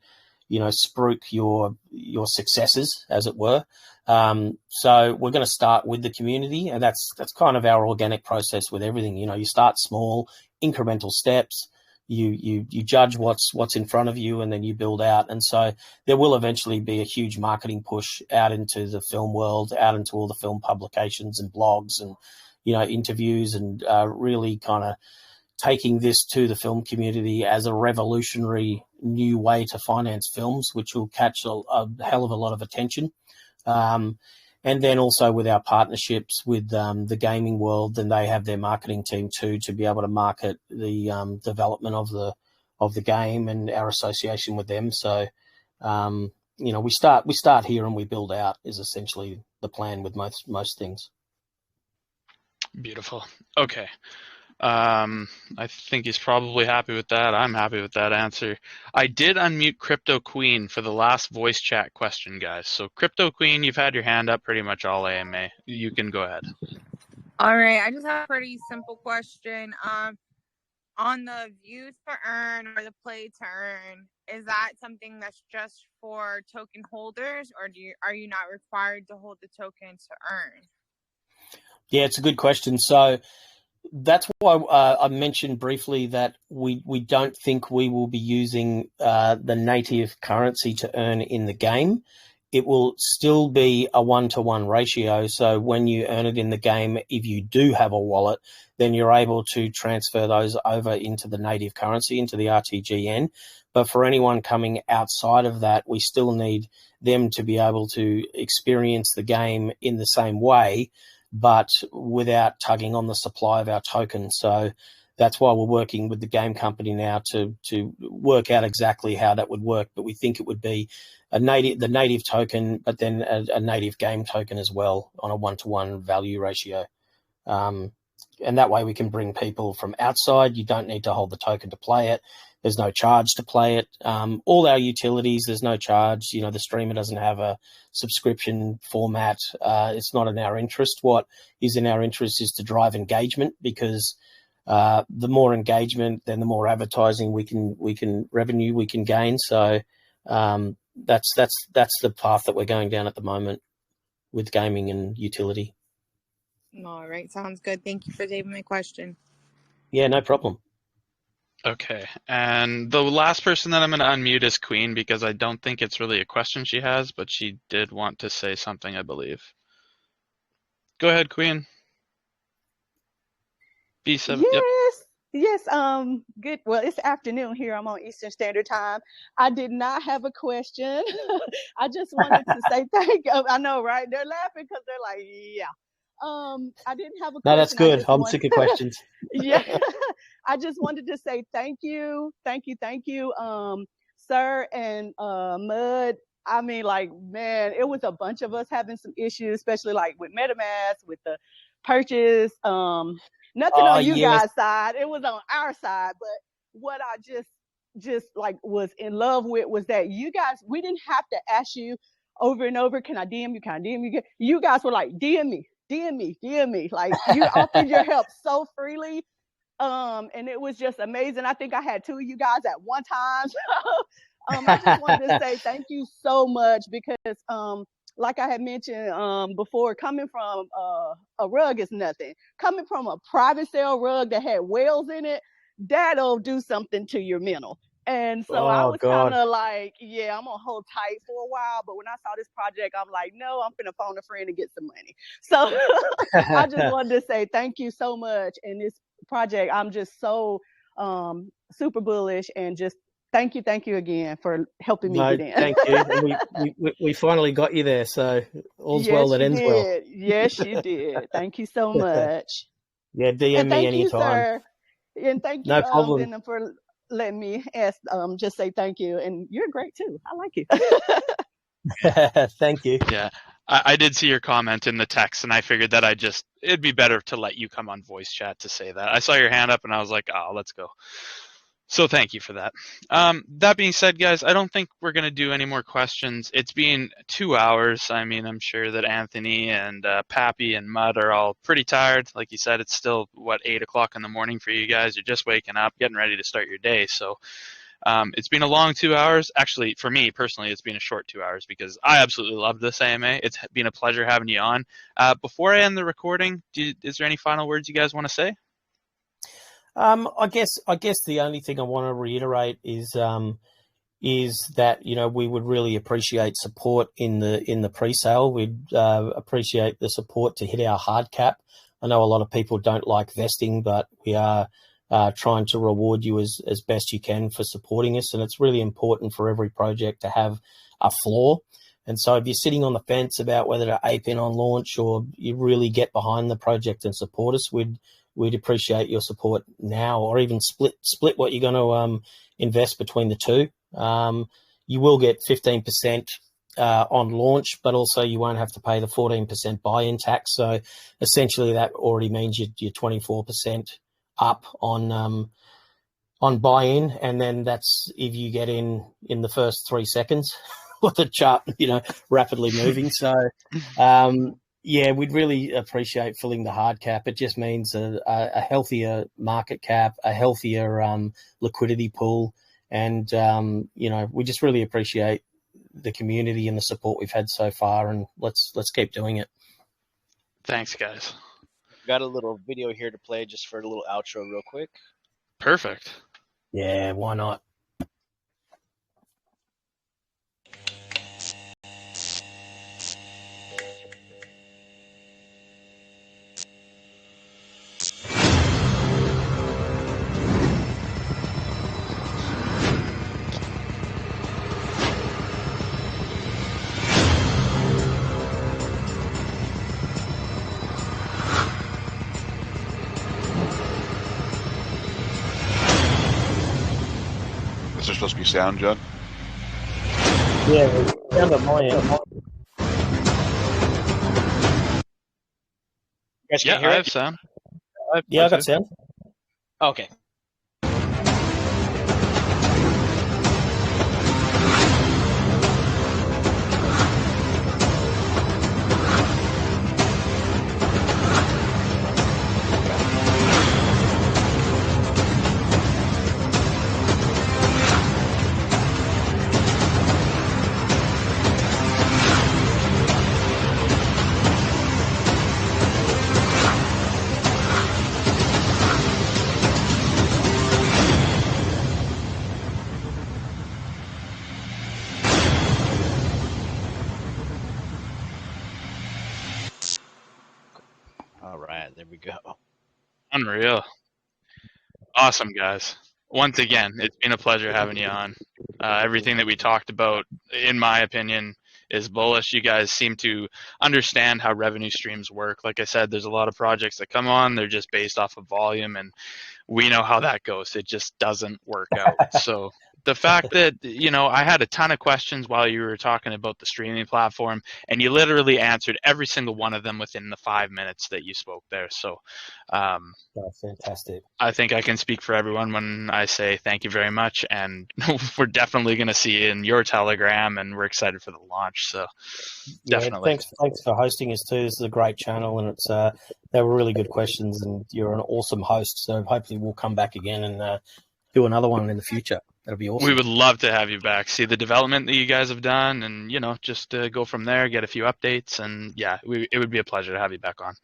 spruik your successes, as it were. So we're going to start with the community, and that's kind of our organic process with everything. You start small, incremental steps. You judge what's in front of you, and then you build out. And so there will eventually be a huge marketing push out into the film world, out into all the film publications and blogs and, interviews, and really kind of taking this to the film community as a revolutionary new way to finance films, which will catch a hell of a lot of attention. And then also with our partnerships with the gaming world, then they have their marketing team too, to be able to market the development of the game and our association with them. So, we start here and we build out is essentially the plan with most things. Beautiful. Okay. I think he's probably happy with that. I'm happy with that answer. I did unmute Crypto Queen for the last voice chat question, guys. So Crypto Queen, you've had your hand up pretty much all AMA. You can go ahead. All right. I just have a pretty simple question. On the view to earn or the play to earn, is that something that's just for token holders, or are you not required to hold the token to earn? Yeah, it's a good question. So that's why I mentioned briefly that we don't think we will be using the native currency to earn in the game. It will still be a 1-to-1 ratio. So when you earn it in the game, if you do have a wallet, then you're able to transfer those over into the native currency, into the RTGN. But for anyone coming outside of that, we still need them to be able to experience the game in the same way, but without tugging on the supply of our token. So that's why we're working with the game company now to work out exactly how that would work. But we think it would be the native token, but then a native game token as well on a 1-to-1 value ratio. And that way we can bring people from outside. You don't need to hold the token to play it. There's no charge to play it. All our utilities, there's no charge. The streamer doesn't have a subscription format. It's not in our interest. What is in our interest is to drive engagement, because the more engagement, then the more advertising we can revenue we can gain. So that's the path that we're going down at the moment with gaming and utility. All right, sounds good. Thank you for taking my question. Yeah, no problem. Okay, and the last person that I'm going to unmute is Queen, because I don't think it's really a question she has, but she did want to say something, I believe. Go ahead, Queen. B7. Yes. Yes. Good. Well, it's afternoon here. I'm on Eastern Standard Time. I did not have a question. I just wanted to say thank you. I know, right? They're laughing because they're like, yeah. I didn't have a question. No, that's good. I'm sick of questions. Yeah. I just wanted to say thank you, sir, and Mud. I mean, like, man, it was a bunch of us having some issues, especially like with MetaMask, with the purchase. Nothing on you guys' side. It was on our side. But what I just like was in love with was that you guys, we didn't have to ask you over and over, can I DM you? Can I DM you? You guys were like, DM me. Like, you offered your help so freely. And it was just amazing. I think I had 2 of you guys at one time. I just wanted to say thank you so much, because like I had mentioned before, coming from a rug is nothing. Coming from a private sale rug that had whales in it, that'll do something to your mental. And so I was kind of like, yeah, I'm going to hold tight for a while. But when I saw this project, I'm like, no, I'm going to phone a friend and get some money. So I just wanted to say thank you so much. And this project, I'm just so super bullish, and just thank you again for helping me get in. Thank you. We finally got you there. So all's well that ends well. Yes, you did. Thank you so much. Yeah, DM And me thank you, anytime. sir. And thank you, No problem. Venom, for letting me just say thank you. And you're great too. I like you. Thank you. Yeah. I did see your comment in the text, and I figured that it'd be better to let you come on voice chat to say that. I saw your hand up, and I was like, oh, let's go. So thank you for that. That being said, guys, I don't think we're going to do any more questions. It's been 2 hours. I mean, I'm sure that Anthony and Pappy and Mud are all pretty tired. Like you said, it's still, 8 o'clock in the morning for you guys. You're just waking up, getting ready to start your day. So it's been a long 2 hours. Actually, for me personally, it's been a short 2 hours because I absolutely love this AMA. It's been a pleasure having you on. Before I end the recording, is there any final words you guys want to say? I guess the only thing I want to reiterate is that we would really appreciate support in the pre-sale. We'd appreciate the support to hit our hard cap. I know a lot of people don't like vesting, but we are trying to reward you as best you can for supporting us, and it's really important for every project to have a floor. And so if you're sitting on the fence about whether to ape in on launch or you really get behind the project and support us, we'd appreciate your support now, or even split what you're going to invest between the two. You will get 15% on launch, but also you won't have to pay the 14% buy-in tax. So essentially that already means you're 24% up on buy-in, and then that's if you get in the first 3 seconds with the chart, rapidly moving. So yeah, we'd really appreciate filling the hard cap. It just means a healthier market cap, a healthier liquidity pool, and we just really appreciate the community and the support we've had so far, and let's keep doing it. Thanks, guys. Got a little video here to play just for a little outro real quick. Perfect. Yeah, why not? Is there supposed to be sound, John? Yeah, sound at my end. You guys Yeah, can hear I it? have sound. Yeah, I got sound. Okay. All right, there we go. Unreal. Awesome, guys. Once again, it's been a pleasure having you on. Everything that we talked about, in my opinion, is bullish. You guys seem to understand how revenue streams work. Like I said, there's a lot of projects that come on, they're just based off of volume, and we know how that goes. It just doesn't work out. So the fact that, I had a ton of questions while you were talking about the streaming platform, and you literally answered every single one of them within the 5 minutes that you spoke there. So That's fantastic. I think I can speak for everyone when I say thank you very much, and we're definitely going to see you in your Telegram, and we're excited for the launch. So definitely. Thanks for hosting us too. This is a great channel, and it's they were really good questions, and you're an awesome host. So hopefully we'll come back again and do another one in the future. That'll be awesome. We would love to have you back. See the development that you guys have done, and just go from there, get a few updates, and yeah, it would be a pleasure to have you back on.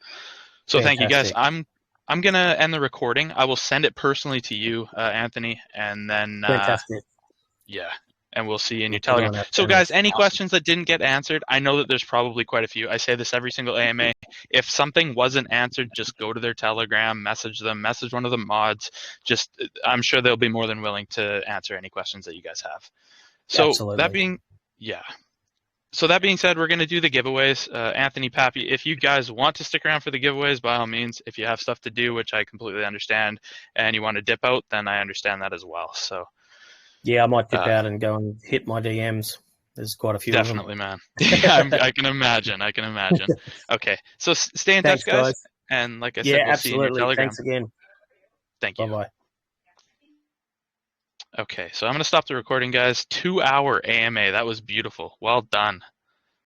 So thank you, guys. I'm gonna end the recording. I will send it personally to you, Anthony, and then Fantastic. yeah, and we'll see you in your Telegram. So guys, any questions that didn't get answered, I know that there's probably quite a few. I say this every single AMA. If something wasn't answered, just go to their Telegram, message them, message one of the mods. I'm sure they'll be more than willing to answer any questions that you guys have. So Absolutely. yeah. So that being said, we're going to do the giveaways. Anthony, Pappy, if you guys want to stick around for the giveaways, by all means. If you have stuff to do, which I completely understand, and you want to dip out, then I understand that as well. So yeah, I might dip out and go and hit my DMs. There's quite a few definitely, of them. man. Yeah, I can imagine. I can imagine. Okay, so stay in touch, guys. And like I said, we'll see you in your Telegram. Thanks again. Thank you. Bye-bye. Okay, so I'm going to stop the recording, guys. 2-hour AMA. That was beautiful. Well done.